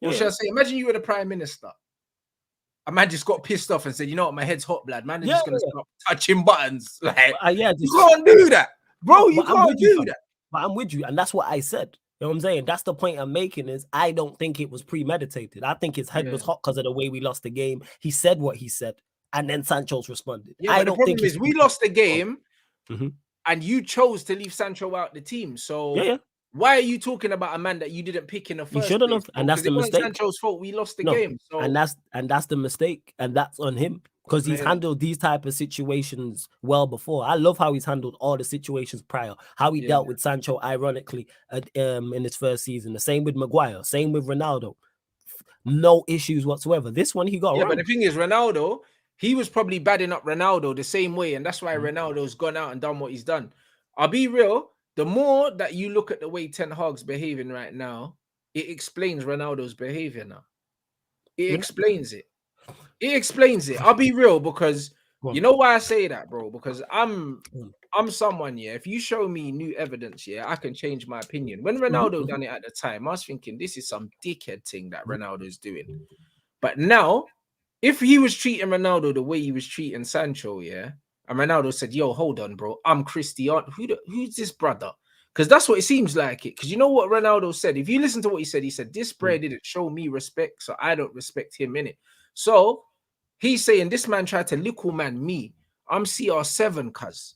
A: or shall I say, imagine you were the prime minister. A man just got pissed off and said, "You know what? My head's hot, blood. Man, I'm just gonna stop touching buttons." Like, you can't do that, bro. You can't do that.
B: But I'm with you, and that's what I said. You know what I'm saying? That's the point I'm making is I don't think it was premeditated. I think his head was hot because of the way we lost the game. He said what he said, and then Sancho's responded.
A: Yeah, the problem is we lost the game, and you chose to leave Sancho out the team. So
B: Yeah.
A: why are you talking about a man that you didn't pick in the
B: You
A: first
B: shouldn't
A: place?
B: have, and that's
A: Because
B: the
A: it wasn't
B: mistake.
A: Sancho's fault. We lost the
B: No,
A: game. So
B: and that's the mistake, and that's on him because he's
A: Man.
B: handled these type of situations well before. I love how he's handled all the situations prior. How he
A: Yeah.
B: dealt with Sancho, ironically, in his first season. The same with Maguire. Same with Ronaldo. No issues whatsoever. This one he got
A: yeah,
B: wrong.
A: but the thing is, Ronaldo, he was probably badding up Ronaldo the same way, and that's why
B: Mhm.
A: Ronaldo's gone out and done what he's done. I'll be real. The more that you look at the way Ten Hag's behaving right now, it explains Ronaldo's behavior now. It
B: Ren-
A: explains it. It explains it. I'll be real because
B: Go on.
A: you know why I say that, bro? Because I'm
B: Mm.
A: someone, yeah. If you show me new evidence, yeah, I can change my opinion. When
B: Mhm,
A: Ronaldo
B: mhm.
A: done it at the time, I was thinking this is some dickhead thing that
B: Mhm.
A: Ronaldo's doing. But now, if he was treating Ronaldo the way he was treating Sancho, yeah, and Ronaldo said, "Yo, hold on, bro, I'm Cristiano. Who's this brother?" Because that's what it seems like it. Because you know what Ronaldo said. If you listen to what he said, "This player didn't show me respect, so I don't respect him in it." So he's saying this man tried to little man me. I'm CR7, cuz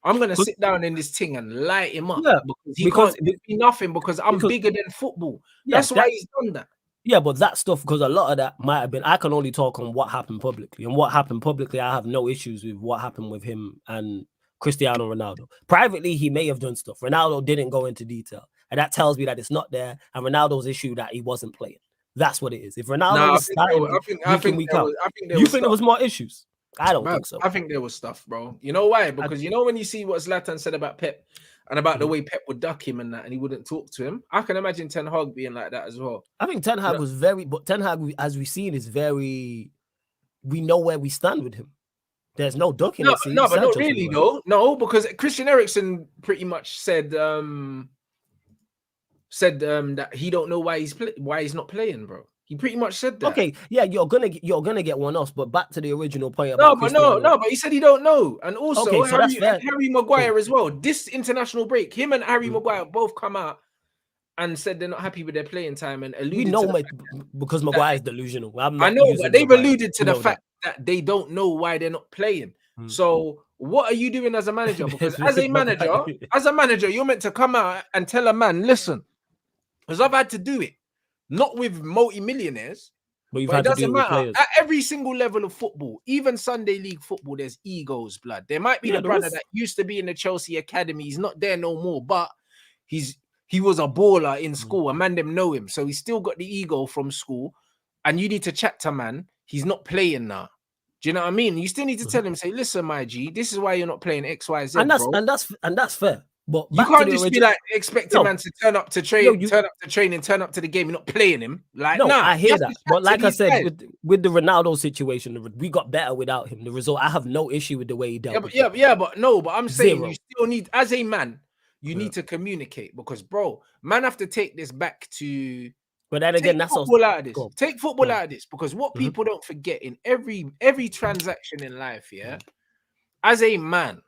A: I'm gonna
B: Good.
A: sit down in this thing and light him up
B: Yeah,
A: because he
B: because
A: can't do me nothing because I'm
B: because
A: bigger than football.
B: yeah,
A: That's why he's done that.
B: yeah, but that stuff, because a lot of that might have been, I can only talk on what happened publicly. And what happened publicly, I have no issues with what happened with him and Cristiano Ronaldo. Privately, he may have done stuff. Ronaldo didn't go into detail. And that tells me that it's not there. And Ronaldo's issue that he wasn't playing. That's what it is. If Ronaldo
A: Nah,
B: was starting
A: I
B: week in,
A: think
B: week
A: there
B: out,
A: was, I think there
B: you
A: was
B: think there
A: stuff.
B: was more issues? I don't
A: Bro,
B: think so.
A: I think there was stuff, bro. You know why? Because you know when you see what Zlatan said about Pep and about the way Pep would duck him and that, and he wouldn't talk to him. I can imagine Ten Hag being like that as well.
B: I think Ten Hag was very, but Ten Hag, as we've seen, is very, we know where we stand with him. There's no ducking
A: No,
B: it.
A: but not
B: Sancho's
A: really
B: anywhere.
A: though. No, because Christian Eriksen pretty much said that he don't know why he's not playing, bro. He pretty much said that.
B: Okay, yeah, you're gonna get one else, but back to the original point
A: No,
B: about
A: but no, but he said he don't know. And also
B: Okay, so that's fair.
A: Harry Maguire as well. This international break, him and Harry Maguire both come out and said they're not happy with their playing time and alluded
B: We know
A: to
B: because Maguire is delusional.
A: I know, but they've alluded to the fact that they don't know why they're not playing. So what are you doing as a manager? Because as a manager, you're meant to come out and tell a man, listen, because I've had to do it, not with multi-millionaires, but it doesn't matter. At every single level of football, even Sunday League football, there's egos, blood. There might be the brother that used to be in the Chelsea academy. He's not there no more, but he was a baller in school. A man them know him, so he's still got the ego from school. And you need to chat to man. He's not playing now. Do you know what I mean? You still need to tell him, say, listen, my G, this is why you're not playing X, Y, Z,
B: and that's
A: bro.
B: and that's fair. But
A: you can't just be like expecting man to turn up to train, turn up to training, turn up to the game. You're not playing him. Like, no,
B: I hear that. But like I said,
A: guys.
B: with the Ronaldo situation, we got better without him. The result, I have no issue with the way he dealt.
A: But I'm saying you still need, as a man, you need to communicate because, bro, man have to take this back to.
B: But then again, that's
A: football out of this. Take football out of this because what people don't forget in every transaction in life, yeah, as a man,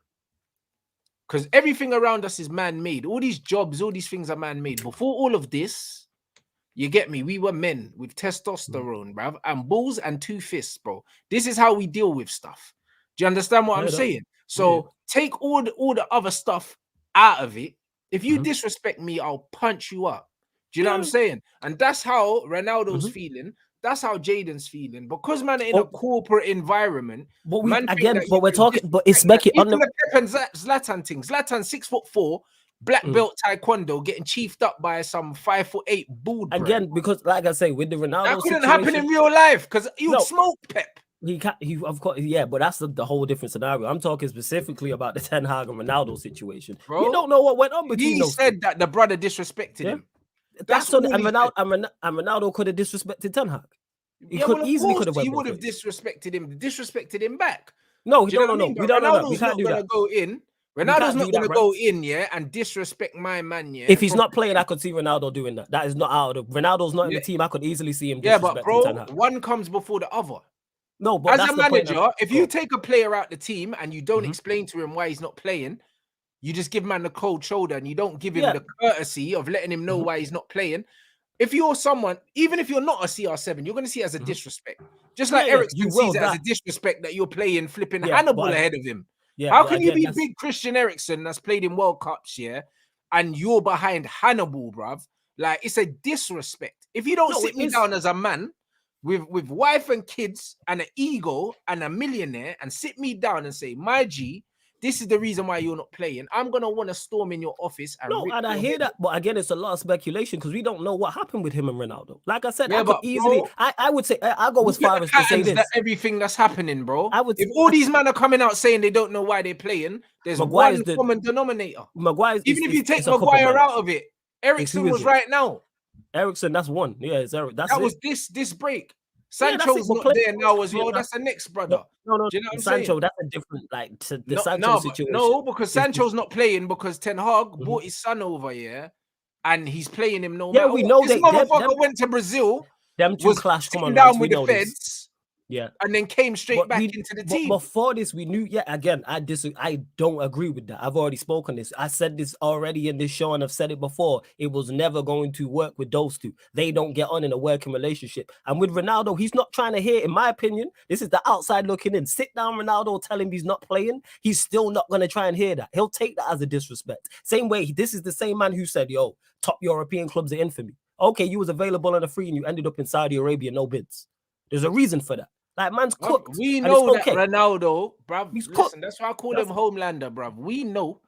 A: because everything around us is man-made. All these jobs, all these things are man-made. Before all of this, you get me? We were men with testosterone, bruv, and balls and 2 fists, bro. This is how we deal with stuff. Do you understand what I'm saying? So take all the other stuff out of it. If you disrespect me, I'll punch you up. Do you know what I'm saying? And that's how Ronaldo's feeling. That's how Jaden's feeling. Because man, in a corporate environment,
B: but
A: we're
B: talking. But it's Becky on the
A: Pep and Zlatan thing. Zlatan 6'4", black belt taekwondo, getting chiefed up by some 5'8" bald.
B: Again, because like I say, with the Ronaldo,
A: that couldn't happen in real life because you'd smoke Pep.
B: He of course, yeah, but that's the whole different scenario. I'm talking specifically about the Ten Hag and Ronaldo situation. Bro, you don't know what went on between
A: those. He said that the brother disrespected him.
B: That's what, and Ronaldo could have disrespected Ten Hag. He would have
A: disrespected him back.
B: No,
A: We don't know that.
B: We can't do that.
A: Go in. Ronaldo's not going to go in, and disrespect my man,
B: If he's not playing, I could see Ronaldo doing that. That is not out of Ronaldo's not in the team. I could easily see him disrespecting
A: but bro,
B: Ten Hag.
A: one comes before the other.
B: No, but
A: as a manager, if you take a player out the team and you don't explain to him why he's not playing, you just give man the cold shoulder and you don't give him the courtesy of letting him know why he's not playing. If you're someone, even if you're not a CR7, you're going to see it as a disrespect. Just like Eriksen sees it as a disrespect that you're playing flipping Hannibal ahead of him.
B: Yeah,
A: How
B: but
A: can you
B: again,
A: be
B: that's
A: big Christian Eriksen that's played in World Cups, yeah, and you're behind Hannibal, bruv? Like, it's a disrespect. If you don't
B: no,
A: sit
B: it
A: me
B: is.
A: down as a man with wife and kids and an ego and a millionaire and sit me down and say, my G, this is the reason why you're not playing, I'm gonna want to storm in your office and
B: No,
A: rip
B: and I
A: your
B: hear
A: head
B: that,
A: off.
B: but again, it's a lot of speculation because we don't know what happened with him and Ronaldo. Like I said,
A: Yeah,
B: I could
A: but
B: easily,
A: bro,
B: I would say, I'll go as
A: look at
B: far
A: the
B: as to say
A: patterns that
B: this.
A: everything that's happening, bro.
B: I would.
A: If all these men are coming out saying they don't know why they're playing, there's
B: Maguire's
A: one
B: the
A: common denominator.
B: Maguire's
A: Even if you take
B: it's a couple
A: Maguire
B: man.
A: out of it,
B: It's who
A: Eriksen
B: is
A: was
B: it?
A: right now.
B: Eriksen, that's one. Yeah, it's Eric. That's
A: That
B: it.
A: was this break.
B: Yeah, that's it.
A: Sancho's
B: But
A: not
B: play,
A: there now as
B: yeah,
A: well. That's the next
B: no,
A: brother.
B: no,
A: Do you know what I'm
B: Sancho.
A: saying?
B: That's a different, like the
A: No,
B: Sancho situation.
A: because
B: Is
A: Sancho's not playing because Ten Hag
B: Mhm.
A: brought his son over here, and he's playing him no
B: Yeah,
A: matter
B: we
A: what.
B: know
A: This motherfucker
B: them
A: went to Brazil,
B: two
A: was
B: clash. Come
A: sitting
B: on,
A: down
B: lads, we
A: with the
B: know this.
A: feds,
B: Yeah.
A: and then came straight back into the
B: But
A: team.
B: before this, we knew. Yeah, again, I don't agree with that. I've already spoken this. I said this already in this show, and I've said it before. It was never going to work with those two. They don't get on in a working relationship. And with Ronaldo, he's not trying to hear. In my opinion, this is the outside looking in. Sit down, Ronaldo, tell him he's not playing. He's still not going to try and hear that. He'll take that as a disrespect. Same way, this is the same man who said, "Yo, top European clubs are in for me." Okay, you was available on a free, and you ended up in Saudi Arabia, no bids. There's a reason for that. Like, man's cooked.
A: We
B: and
A: know
B: it's
A: that
B: okay.
A: Ronaldo, bruv.
B: He's
A: Listen,
B: cooked.
A: that's why I call him Homelander, bruv. We know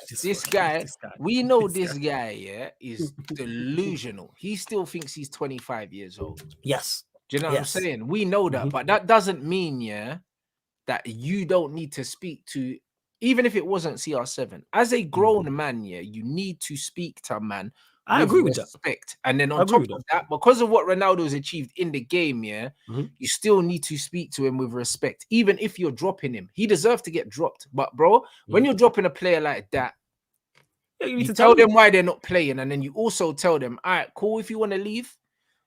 A: this guy.
B: This guy.
A: We know this guy, yeah, is delusional. He still thinks he's 25 years old.
B: Yes.
A: Do you know what I'm saying? We know that, but that doesn't mean, yeah, that you don't need to speak to, even if it wasn't CR7. As a grown man, yeah, you need to speak to a man.
B: I agree with
A: respect. And then on top of that, because of what Ronaldo's achieved in the game, yeah, you still need to speak to him with respect, even if you're dropping him. He deserves to get dropped. But bro, when you're dropping a player like that, you need to tell them why they're not playing, and then you also tell them, all right, cool, if you want to leave,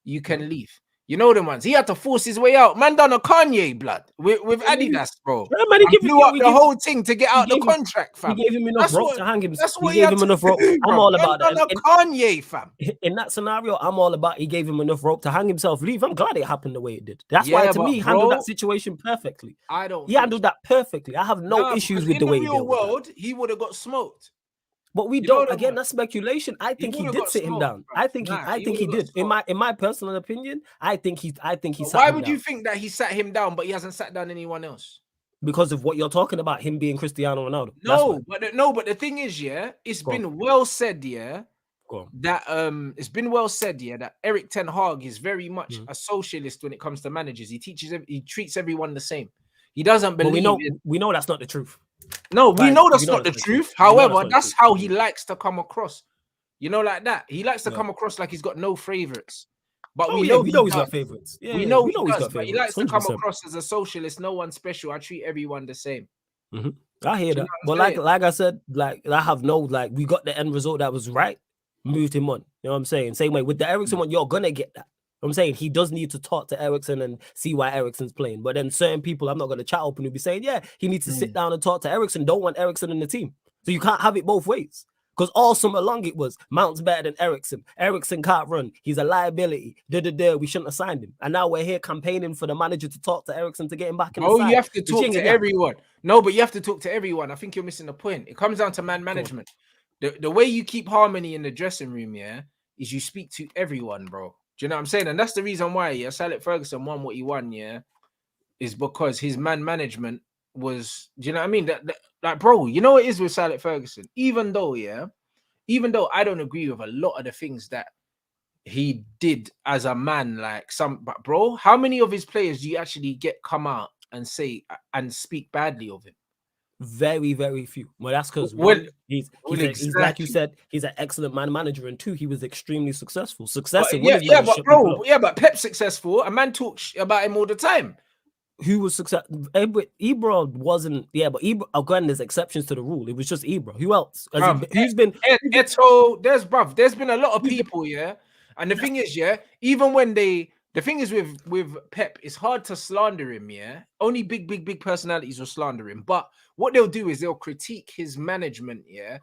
A: you can leave. You know them ones. He had to force his way out. Man done a Kanye blood with Adidas, bro.
B: Yeah, man, he
A: blew up the whole thing to get out the contract, fam.
B: He gave him enough rope to hang him.
A: That's what
B: he gave him enough rope. I'm all about that.
A: Kanye, fam.
B: In that scenario, I'm all about he gave him enough rope to hang himself. Leave. I'm glad it happened the way it did. That's why, to me, he handled that situation perfectly. He handled that perfectly. I have no issues with the way he did.
A: In the real world, he would have got smoked.
B: But we don't. Again, that's speculation. I think he did sit him down. I think he did. In my personal opinion, I think he sat him down.
A: Why would you think that he sat him down, but he hasn't sat down anyone else?
B: Because of what you're talking about, him being Cristiano Ronaldo.
A: But the thing is, yeah, it's been well said, yeah, that it's been well said, yeah, that Erik Ten Hag is very much a socialist when it comes to managers. He treats everyone the same. He doesn't believe.
B: But we know that's not the truth.
A: No, we know that's not the truth. However, that's how he likes to come across. You know, like that. He likes to come across like he's got no favorites. But we know he's got favorites. Yeah, we know he's got favorites. But he likes to come across as a socialist. No one special. I treat everyone the same.
B: I hear that. But like I said, like I have no, like, we got the end result that was right. Moved him on. You know what I'm saying? Same way with the Eriksen one, you're gonna get that. I'm saying he does need to talk to Eriksen and see why Eriksen's playing. But then certain people, I'm not going to chat open, will be saying, yeah, he needs to sit down and talk to Eriksen. Don't want Eriksen in the team. So you can't have it both ways. Because all summer long it was, Mount's better than Eriksen. Eriksen can't run. He's a liability. We shouldn't have signed him. And now we're here campaigning for the manager to talk to Eriksen to get him back in the side.
A: You have to talk to everyone. No, but you have to talk to everyone. I think you're missing the point. It comes down to man management. The way you keep harmony in the dressing room, yeah, is you speak to everyone, bro. Do you know what I'm saying? And that's the reason why, yeah, Sir Alex Ferguson won what he won, yeah, is because his man management was, do you know what I mean? Like, bro, you know what it is with Sir Alex Ferguson? Even though I don't agree with a lot of the things that he did as a man, but bro, how many of his players do you actually get come out and say and speak badly of him?
B: Very, very few. Well, that's because he's like you said, he's an excellent man manager, and two, he was extremely successful.
A: But Pep's successful. A man talks about him all the time.
B: Who was successful? Ibra wasn't. Yeah, but Ibra. Again, there's exceptions to the rule. It was just Ibra. Who else? Who's been?
A: Eto. There's been a lot of people. Yeah, and the thing is, yeah, even when the thing is with Pep, it's hard to slander him, yeah? Only big personalities will slander him. But what they'll do is they'll critique his management, yeah?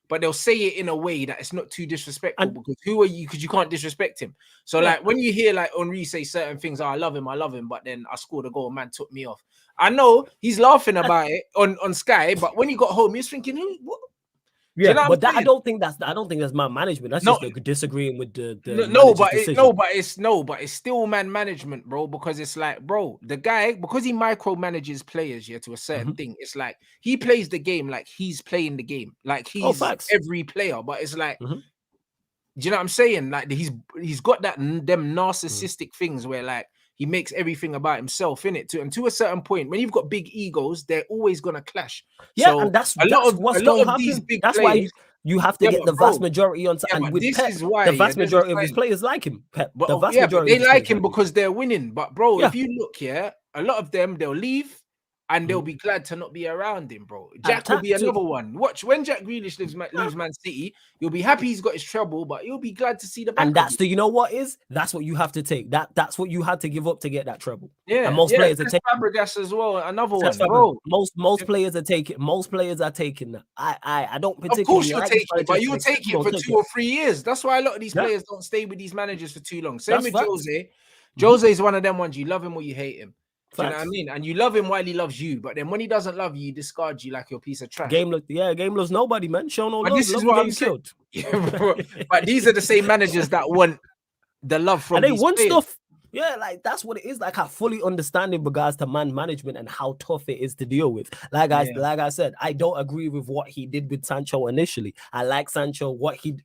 A: But they'll say it in a way that it's not too disrespectful, because who are you? Because you can't disrespect him. So like when you hear like Henri say certain things, I love him, but then I scored a goal, man took me off. I know he's laughing about it on Sky, but when he got home, he was thinking, what?
B: Yeah,
A: you know
B: but I don't think that's my management. That's just disagreeing with the decision.
A: But it's still man management, bro. Because it's like, bro, the guy, because he micromanages players, to a certain thing. It's like he plays the game like he's playing the game, like he's every player. But it's like, do you know what I'm saying? Like he's got them narcissistic things where like he makes everything about himself, innit? And to a certain point, when you've got big egos, they're always gonna clash.
B: Yeah,
A: so
B: and that's what's going to happen. That's why you have to get the vast majority on. And with Pep, the vast majority of his players like him. Pep,
A: but,
B: the vast majority
A: they like him because they're winning. But bro, if you look, a lot of them they'll leave. And they'll be glad to not be around him, bro. Jack will be another one. Watch when Jack Grealish leaves Man City, you'll be happy he's got his treble, but you'll be glad to see the back.
B: And that's you know what is? That's what you have to take. That's what you had to give up to get that treble.
A: Yeah,
B: and most players are taking
A: Fabregas as well. Another one, bro.
B: Most players are taking. Most players are taking that. I don't particularly.
A: Of course you'll take it, but you'll take it for 2 or 3 years. That's why a lot of these players don't stay with these managers for too long. Same with Jose. Jose is one of them ones. You love him or you hate him. Do you know what I mean? And you love him while he loves you, but then when he doesn't love you, he discards you like your piece of trash.
B: Game loves nobody, man. Show no love.
A: This is what I'm saying. But these are the same managers that want the love from.
B: And they
A: these
B: want
A: players.
B: stuff. Yeah, like that's what it is. Like I fully understand in regards to man management and how tough it is to deal with. Like I said, I don't agree with what he did with Sancho initially. I like Sancho. What he did.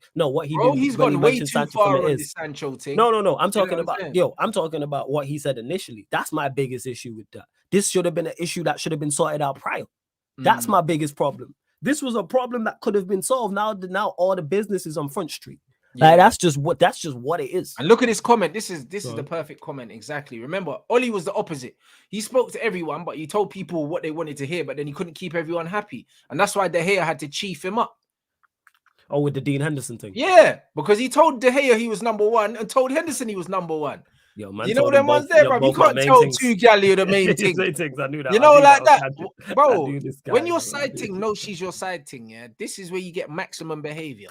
A: He's gone way too far on this Sancho thing.
B: No. I'm talking about I'm talking about what he said initially. That's my biggest issue with that. This should have been an issue that should have been sorted out prior. That's my biggest problem. This was a problem that could have been solved. Now all the business is on Front Street. Yeah. Like that's just what it is.
A: And look at this comment. This is the perfect comment. Exactly. Remember, Oli was the opposite. He spoke to everyone, but he told people what they wanted to hear, but then he couldn't keep everyone happy. And that's why De Gea had to chief him up.
B: Oh, with the Dean Henderson thing.
A: Yeah, because he told De Gea he was number one and told Henderson he was number one.
B: Yo, man,
A: you know them ones there, bro. You can't tell two galley the main thing.
B: I knew that.
A: You know, like that, bro. When your side ting knows she's your side ting, yeah, this is where you get maximum behavior.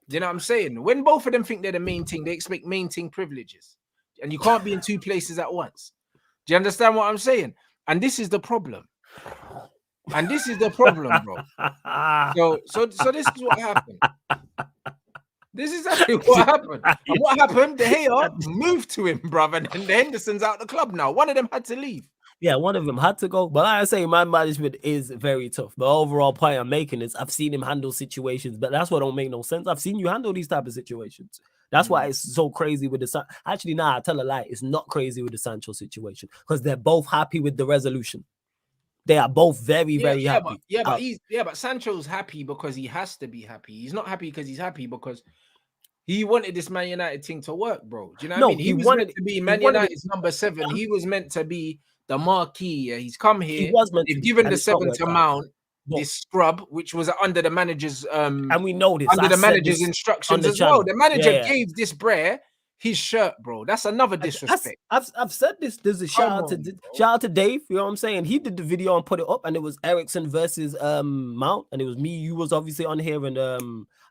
A: You know what I'm saying? When both of them think they're the main thing, they expect main thing privileges. And you can't be in two places at once. Do you understand what I'm saying? And this is the problem. Bro. So this is what happened. This is exactly what happened. And what happened? De Gea moved to him, brother, and the Henderson's out the club now. One of them had to leave.
B: Yeah, one of them had to go. But like I say, man management is very tough. The overall point I'm making is I've seen him handle situations, but that's what don't make no sense. I've seen you handle these type of situations. That's why it's so crazy with the actually, I tell a lie. It's not crazy with the Sancho situation because they're both happy with the resolution. They are both very happy.
A: But Sancho's happy because he has to be happy. He's not happy because he's happy because he wanted this Man United thing to work, bro. Do you know what I mean? He was meant to be Man United's number 7. He was meant to be the marquee. Yeah, he's come here. They've given the 7 to Mount, this scrub, which was under the manager's
B: and we know this
A: under the manager's instructions as well. The manager gave this Brer his shirt, bro. That's another disrespect.
B: I've said this. There's a shout out to Dave. You know what I'm saying? He did the video and put it up, and it was Ericsson versus Mount, and it was me. You was obviously on here, and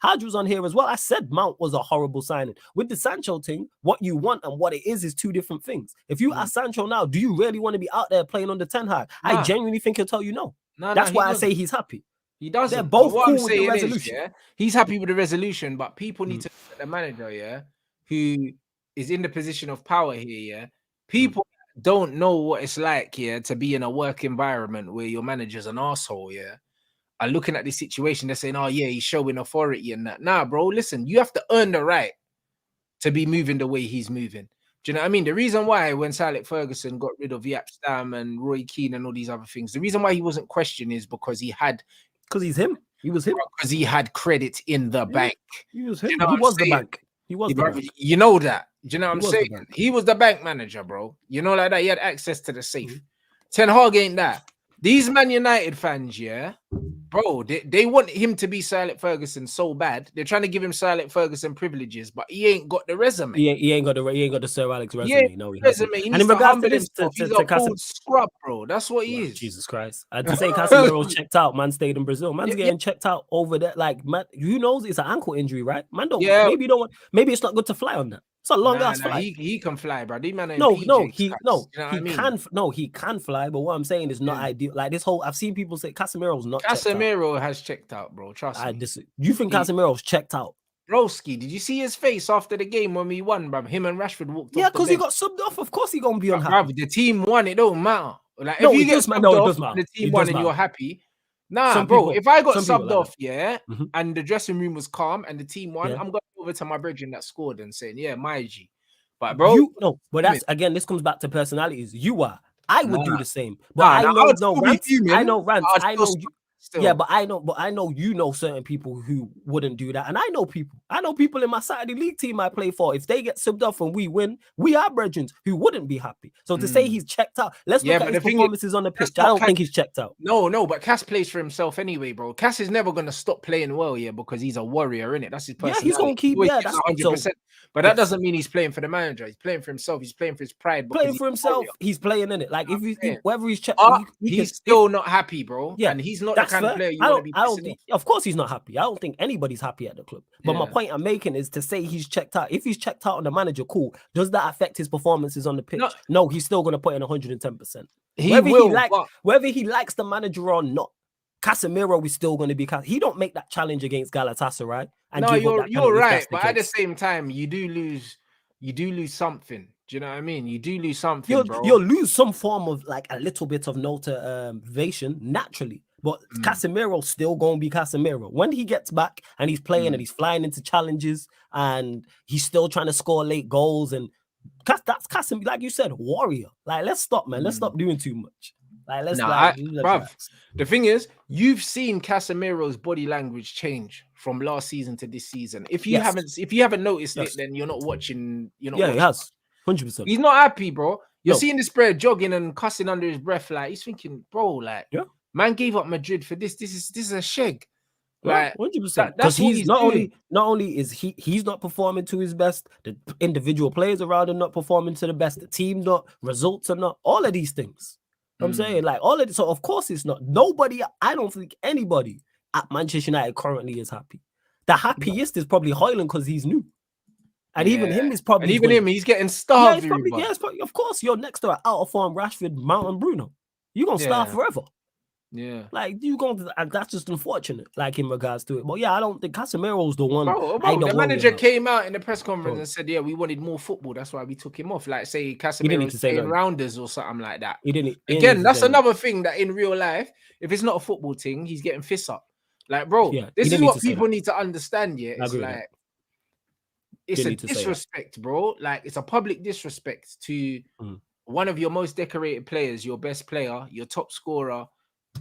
B: Hadj was on here as well. I said Mount was a horrible signing. With the Sancho thing, what you want and what it is two different things. If you ask Sancho now, do you really want to be out there playing under Ten Hag? I genuinely think he'll tell you no. That's why I say he's happy.
A: He doesn't.
B: They're both cool with the resolution.
A: He's happy with the resolution, but people need to look at the manager, who is in the position of power here, People don't know what it's like, to be in a work environment where your manager's an asshole, and looking at this situation, they're saying, oh, yeah, he's showing authority and that. Nah, bro, listen, you have to earn the right to be moving the way he's moving. Do you know what I mean? The reason why when Sir Alex Ferguson got rid of Yap Stam and Roy Keane and all these other things, the reason why he wasn't questioned is because he's him. He was him. Because he had credit in the bank.
B: He was him. He was the bank. He was the bank.
A: You know that. Do you know what I'm saying? He was the bank manager, bro. You know, like that. He had access to the safe. Ten Hag ain't that. These Man United fans, bro, they want him to be Sir Alex Ferguson so bad. They're trying to give him Sir Alex Ferguson privileges, but he ain't got the resume.
B: He ain't got the Sir Alex resume. No, he hasn't.
A: He and in regards to this, he's a cold scrub, bro. That's what he is.
B: Jesus Christ! To say Casemiro's checked out, man stayed in Brazil. Man's getting checked out over there. Like, man, who knows? It's an ankle injury, right? Man, maybe it's not good to fly on that. It's a long
A: Nah,
B: ass flight.
A: he can fly, bro. These man ain't
B: No,
A: PJs,
B: he
A: cuz.
B: no,
A: You know what
B: he
A: I mean?
B: can he can fly, but what I'm saying is not ideal. Like this whole, I've seen people say Casemiro's not checked out.
A: Casemiro has checked out, bro. Trust me.
B: You think Casemiro's checked out?
A: Broski, did you see his face after the game when we won, bro? Him and Rashford walked off.
B: Yeah, because he got subbed off. Of course, he gonna be unhappy.
A: Bruv, the team won. It don't matter. Like
B: No,
A: if you
B: it
A: get
B: does matter.
A: subbed
B: No, it
A: off
B: does matter.
A: and the team
B: It
A: won
B: does
A: and
B: matter.
A: you're happy. Nah,
B: Some
A: bro.
B: people-
A: If I got
B: some people
A: subbed
B: like
A: off, yeah,
B: Mhm.
A: and the dressing room was calm and the team won,
B: Yeah.
A: I'm going over to my brethren that scored and saying, yeah, my G. But bro,
B: but that's again, this comes back to personalities. I would do the same. But
A: Nah,
B: I
A: nah,
B: know
A: I'd still be
B: Rants.
A: fuming,
B: I know Rants.
A: but I'd
B: I know
A: still
B: you.
A: still.
B: Yeah, but I know you know certain people who wouldn't do that. And I know people in my Saturday league team I play for. If they get subbed off and we win, we are brethren who wouldn't be happy. So to say he's checked out, let's look at his performances on the pitch. I don't think he's checked out.
A: No, but Cass plays for himself anyway, bro. Cass is never gonna stop playing well, yeah, because he's a warrior, innit? That's his personality.
B: Yeah, he's gonna keep. Yeah, that's
A: 100%. But that doesn't mean he's playing for the manager. He's playing for himself. He's playing for his pride.
B: Playing for himself, he's playing in it. Like whether he's checked,
A: he's still not happy, bro.
B: Yeah,
A: and he's not the kind of player you want to be.
B: I don't think. Of course, he's not happy. I don't think anybody's happy at the club. But my point I'm making is to say he's checked out. If he's checked out on the manager, cool. Does that affect his performances on the pitch? No, he's still going to put in 110%. Whether he likes the manager or not, Casemiro is still going to be. He don't make that challenge against Galatasaray. And
A: no, you're right. But at the same time, you do lose something. Do you know what I mean? You do lose something, bro.
B: You'll lose some form of like a little bit of motivation naturally. But Casemiro's still going to be Casemiro. When he gets back and he's playing and he's flying into challenges and he's still trying to score late goals, and that's Casemiro, like you said, warrior. Like, let's stop, man. Let's stop doing too much. Like,
A: bruv, the thing is, you've seen Casemiro's body language change from last season to this season. If you haven't noticed it, then you're not watching. He
B: has 100%.
A: He's not happy, bro. You're seeing this player jogging and cussing under his breath. Like, he's thinking, bro, like, man gave up Madrid for this. This is a shag. Like
B: 100%. Because he's not only is he's not performing to his best, the individual players around him not performing to the best, the team not, results are not, all of these things. I'm saying, like, all of it. So of course it's not. Nobody, I don't think anybody at Manchester United currently is happy. The happiest is probably Højlund because he's new. And even him is probably,
A: and even he's getting starved.
B: Of course, you're next to an out of form Rashford, Mount, and Bruno. You're gonna starve forever.
A: Yeah,
B: like and that's just unfortunate. Like in regards to it, but yeah, I don't think Casemiro's the one.
A: The manager came out in the press conference and said, "Yeah, we wanted more football. That's why we took him off." Like, say Casemiro's playing rounders or something like that. Again, that's another thing that in real life, if it's not a football thing, he's getting fists up. Like, bro, this is what people need to understand. Yeah, it's like it's a disrespect, bro. Like, it's a public disrespect to one of your most decorated players, your best player, your top scorer.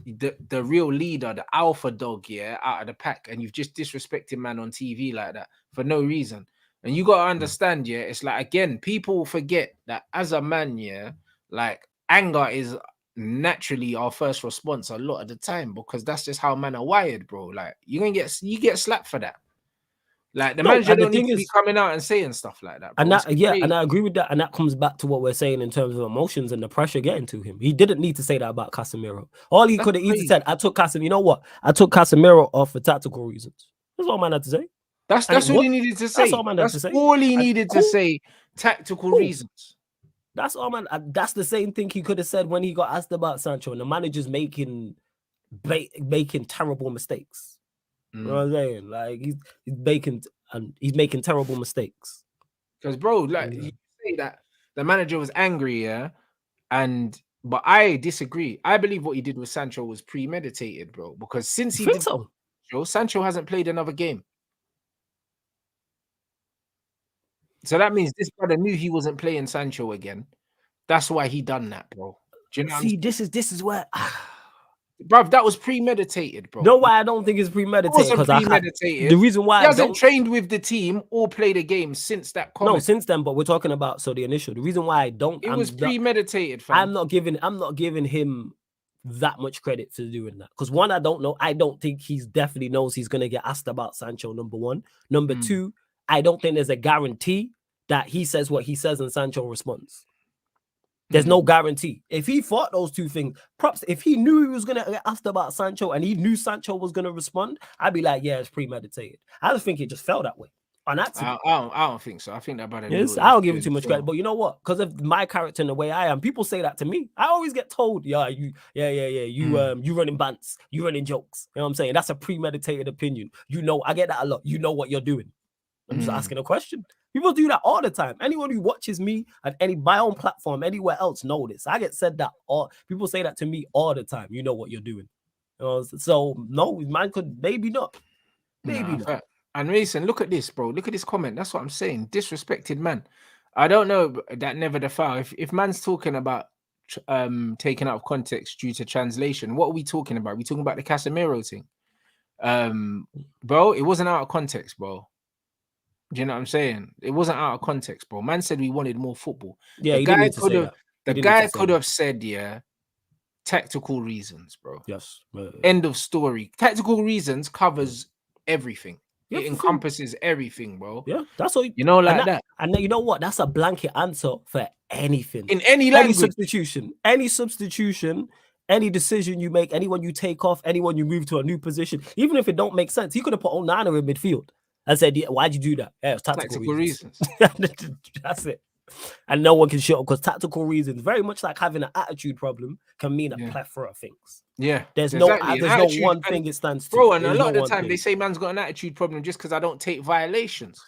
A: The real leader, the alpha dog, out of the pack, and you've just disrespected man on TV like that for no reason. And you got to understand, it's like, again, people forget that as a man, like, anger is naturally our first response a lot of the time, because that's just how men are wired, bro. Like, you get slapped for that. Like, the manager don't need to be coming out and saying stuff like that, bro.
B: And and I agree with that. And that comes back to what we're saying in terms of emotions and the pressure getting to him. He didn't need to say that about Casemiro. All he could have easily said, I took Casemiro. You know what? I took Casemiro off for tactical reasons. That's all man had to say.
A: That's all he needed to say.
B: That's all man had to say.
A: All he needed to say. Tactical reasons.
B: That's all, man. That's the same thing he could have said when he got asked about Sancho and the manager's making terrible mistakes. You know what I'm saying? Like, he's making terrible mistakes.
A: Because, bro, like, you say that the manager was angry, but I disagree. I believe what he did with Sancho was premeditated, bro. Because since he did Sancho hasn't played another game. So that means this brother knew he wasn't playing Sancho again. That's why he done that, bro. Do you know?
B: See, this is where.
A: Bruv, that was premeditated, bro.
B: No, why I don't think it's premeditated.
A: Because the
B: reason why
A: he hasn't trained with the team or played a game since that comment.
B: No, since then, but we're talking about the initial. The reason why I don't.
A: It was premeditated, fam.
B: I'm not giving him that much credit for doing that. Because one, I don't know. I don't think he's definitely knows he's gonna get asked about Sancho, number one. Number two, I don't think there's a guarantee that he says what he says and Sancho responds. There's no guarantee. If he thought those two things, props, if he knew he was going to get asked about Sancho and he knew Sancho was going to respond, I'd be like, yeah, it's premeditated. I just think it just felt that way. on accident.
A: I don't think so. I think that brother.
B: Yes, I don't give him too much credit, but you know what? Because of my character and the way I am, people say that to me. I always get told, you running bants, you running jokes. You know what I'm saying? That's a premeditated opinion. You know, I get that a lot. You know what you're doing. I'm just asking a question. People do that all the time. Anyone who watches me at my own platform, anywhere else, know this. I get said that all. People say that to me all the time. You know what you're doing. So no, man could maybe not. Maybe not.
A: Fact. And Mason, look at this, bro. Look at this comment. That's what I'm saying. Disrespected man. I don't know that never the foul. If man's talking about taken out of context due to translation, what are we talking about? We talking about the Casemiro thing, bro. It wasn't out of context, bro. Do you know what I'm saying? It wasn't out of context, bro. Man said we wanted more football.
B: Yeah,
A: the guy could have said, yeah, tactical reasons, bro.
B: Yes.
A: End of story. Tactical reasons covers everything. It encompasses everything, bro.
B: Yeah, that's all.
A: You know, like that.
B: And then, you know what? That's a blanket answer for anything.
A: In any language.
B: Any substitution, any decision you make, anyone you take off, anyone you move to a new position, even if it don't make sense. He could have put Onana in midfield and said, yeah, why'd you do that? Yeah, it's tactical reasons. That's it. And no one can shut up because tactical reasons, very much like having an attitude problem, can mean a plethora of things.
A: Yeah,
B: there's no one thing it stands to.
A: Bro, and a lot of the time they say man's got an attitude problem just because I don't take violations.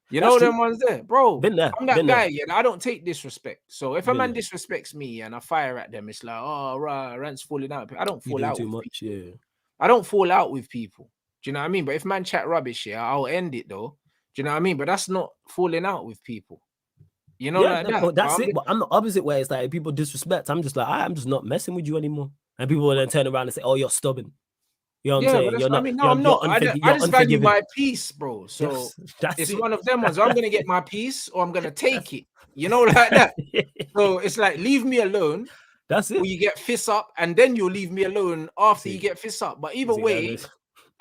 A: You know them ones there, bro.
B: Been there.
A: I'm that guy, yeah. I don't take disrespect. So if a man disrespects me and I fire at them, it's like, oh, rant's falling out. I don't fall out
B: too much.
A: Yeah, I don't fall out with people. Do you know what I mean? But if man chat rubbish, yeah, I'll end it though. Do you know what I mean? But that's not falling out with people. You know, like that.
B: But that's it. But I'm the opposite way. It's like people disrespect. I'm just like, I'm just not messing with you anymore. And people will then turn around and say, "Oh, you're stubborn." You know what I'm saying?
A: You're not. I'm not. I just value my peace, bro. So it's one of them ones. I'm gonna get my peace, or I'm gonna take it. You know, like that. So it's like, leave me alone.
B: That's it.
A: Or you get fist up, and then you'll leave me alone after you get fist up. But either way,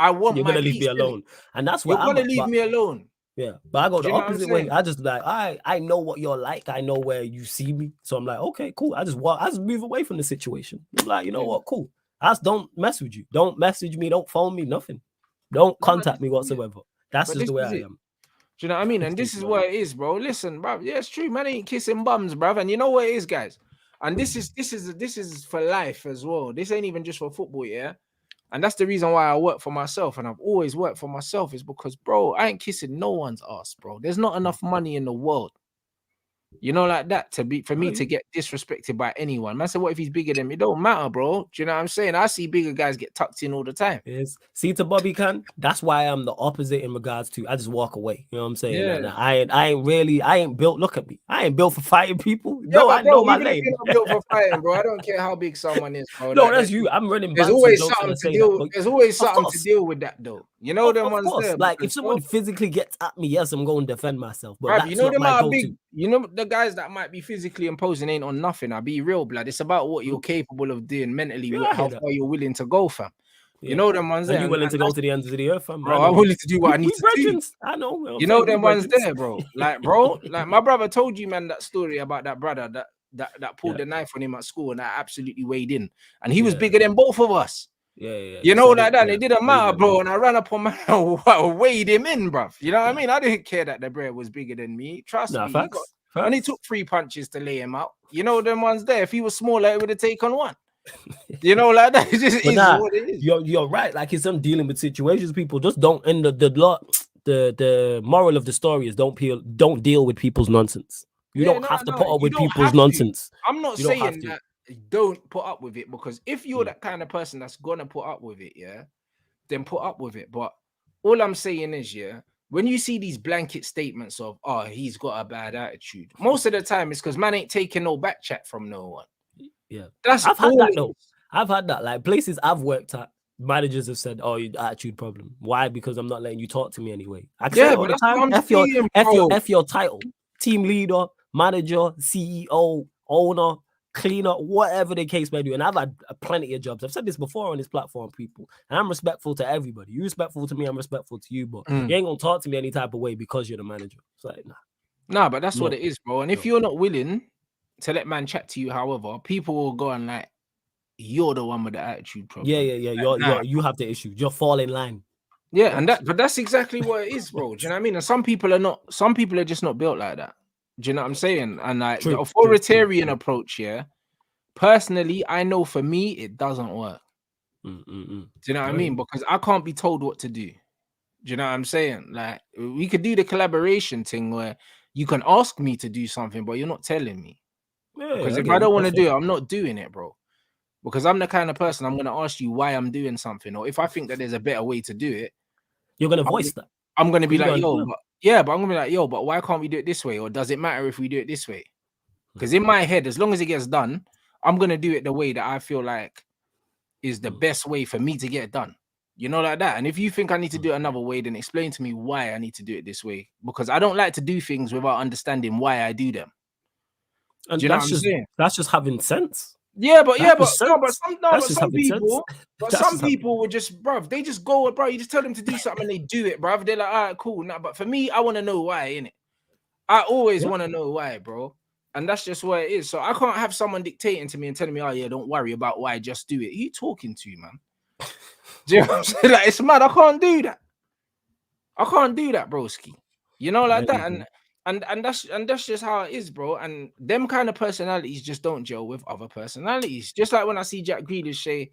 A: I want
B: you're
A: my
B: gonna
A: peace.
B: Leave me alone, and that's what
A: you're gonna leave me alone.
B: Yeah, but I go the opposite way. I just like I know what you're like. I know where you see me, so I'm like, okay, cool. I just move away from the situation. I'm like, you know what, cool. I just don't mess with you. Don't message me. Don't phone me. Nothing. Don't contact me whatsoever. That's just the way I am.
A: Do you know what I mean? And this is what it is, bro. Listen, bro. Yeah, it's true. Man ain't kissing bums, bro. And you know what it is, guys. And this is for life as well. This ain't even just for football, yeah. And that's the reason why I work for myself, and I've always worked for myself, is because, bro, I ain't kissing no one's ass, bro. There's not enough money in the world, you know, like that, for me to get disrespected by anyone. Man said, what if he's bigger than me? It don't matter, bro. Do you know what I'm saying? I see bigger guys get tucked in all the time.
B: Yes. See, to Bobby Khan, that's why I'm the opposite in regards to I just walk away. You know what I'm saying? Yeah. I ain't built. Look at me. I ain't built for fighting people.
A: Yeah, no, I know my lane. I'm built for fighting, bro. I don't care how big someone is, bro.
B: No, that's you. I'm running.
A: There's always something to deal with. There's always something to deal with that, though. You know them ones there.
B: Like if someone physically gets at me, yes, I'm going to defend myself. But
A: you know them are big. You know the guys that might be physically imposing ain't on nothing. I'll be real, blood. It's about what you're capable of doing mentally, how far you're willing to go, fam. Yeah. You know them ones there.
B: You're willing to go to the ends of the earth, fam.
A: Bro, I'm willing to do what I need to do.
B: I know.
A: You know them ones there, bro. Like, bro, like my brother told you, man, that story about that brother that pulled the knife on him at school and that absolutely weighed in. And he was bigger than both of us.
B: Yeah.
A: You know, like that. It didn't matter, bro. And I ran up on man and weighed him in, bro. You know what I mean? I didn't care that the bread was bigger than me. Trust me.
B: Facts.
A: And he took 3 punches to lay him out. You know, them ones there. If he was smaller, it would have taken 1. You know, like that. It just is what it is.
B: You're right. Like it's them dealing with situations. People just don't. And the moral of the story is don't deal with people's nonsense. You don't have to put up with people's nonsense.
A: I'm not saying that. Don't put up with it, because if you're that kind of person that's gonna put up with it, yeah, then put up with it. But all I'm saying is, yeah, when you see these blanket statements of, oh, he's got a bad attitude, most of the time it's because man ain't taking no back chat from no one.
B: Yeah,
A: I've
B: had that though. I've had that. Like places I've worked at, managers have said, "Oh, your attitude problem." Why? Because I'm not letting you talk to me anyway. I say it all the time. F your title, team leader, manager, CEO, owner, cleaner, whatever the case may be. And I've had plenty of jobs. I've said this before on this platform, people. And I'm respectful to everybody. You're respectful to me, I'm respectful to you, but you ain't gonna talk to me any type of way because you're the manager. It's like,
A: nah, but that's what it is, bro. And if you're not willing to let man chat to you, however, people will go and like, you're the one with the attitude problem.
B: Yeah. You have the issue. Just fall in line.
A: Yeah, but that's exactly what it is, bro. Do you know what I mean? And some people are just not built like that. Do you know what I'm saying? And like the authoritarian approach, yeah. Personally, I know for me it doesn't work. Do you know what I mean? Because I can't be told what to do. Do you know what I'm saying? Like we could do the collaboration thing where you can ask me to do something, but you're not telling me. Because if I don't want to do it, I'm not doing it, bro. Because I'm the kind of person I'm gonna ask you why I'm doing something, or if I think that there's a better way to do it,
B: you're gonna voice that.
A: I'm gonna be like, yo, but I'm gonna be like, yo, but why can't we do it this way? Or does it matter if we do it this way? Because in my head, as long as it gets done, I'm gonna do it the way that I feel like is the best way for me to get it done. You know, like that. And if you think I need to do it another way, then explain to me why I need to do it this way. Because I don't like to do things without understanding why I do them.
B: And
A: do you know what I'm saying?
B: That's just having sense.
A: But some people would just, bruv, they just go, bro. You just tell them to do something and they do it, bruv. They're like, all right, cool. Nah, but for me, I want to know why, innit? I always want to know why, bro. And that's just what it is. So I can't have someone dictating to me and telling me, oh yeah, don't worry about why, just do it. Who you talking to, man? Do you know what I'm saying? Like, it's mad. I can't do that. I can't do that, broski. You know, like that. And that's just how it is, bro. And them kind of personalities just don't gel with other personalities. Just like when I see Jack Grealish say,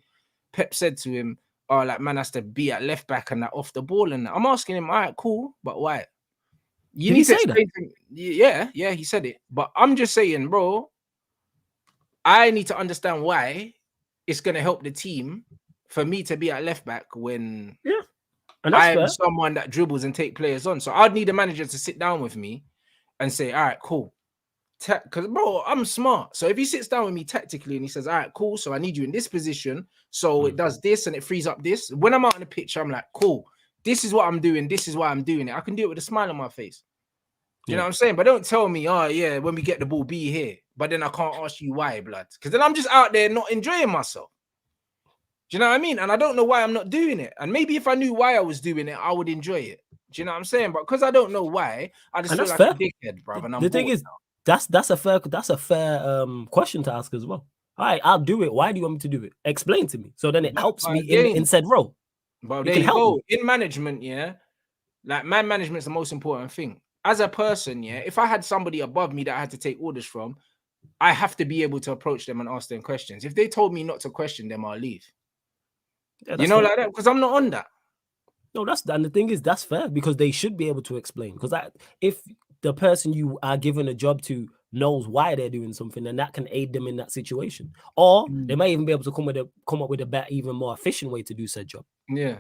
A: Pep said to him, oh, like, man has to be at left back and that off the ball. And I'm asking him, all right, cool, but why? You need to explain to me. Yeah, he said it. But I'm just saying, bro, I need to understand why it's going to help the team for me to be at left back when I'm someone that dribbles and take players on. So I'd need a manager to sit down with me and say, all right, cool. Because, bro, I'm smart. So if he sits down with me tactically and he says, all right, cool, so I need you in this position, so it does this and it frees up this. When I'm out on the pitch, I'm like, cool, this is what I'm doing. This is why I'm doing it. I can do it with a smile on my face. You know what I'm saying? But don't tell me, oh, yeah, when we get the ball, be here. But then I can't ask you why, blood. Because then I'm just out there not enjoying myself. Do you know what I mean? And I don't know why I'm not doing it. And maybe if I knew why I was doing it, I would enjoy it. Do you know what I'm saying? But because I don't know why, I just feel like a dickhead, bro. And
B: the thing is, that's a fair question to ask as well. All right, I'll do it. Why do you want me to do it? Explain to me. So then it helps me in said role.
A: But there you go. In management, like man management is the most important thing. As a person, if I had somebody above me that I had to take orders from, I have to be able to approach them and ask them questions. If they told me not to question them, I'll leave. Yeah, you know, like that, because I'm not on that.
B: No, and the thing is, that's fair because they should be able to explain. Because if the person you are given a job to knows why they're doing something, then that can aid them in that situation. Or they might even be able to come up with a better, even more efficient way to do said job.
A: Yeah,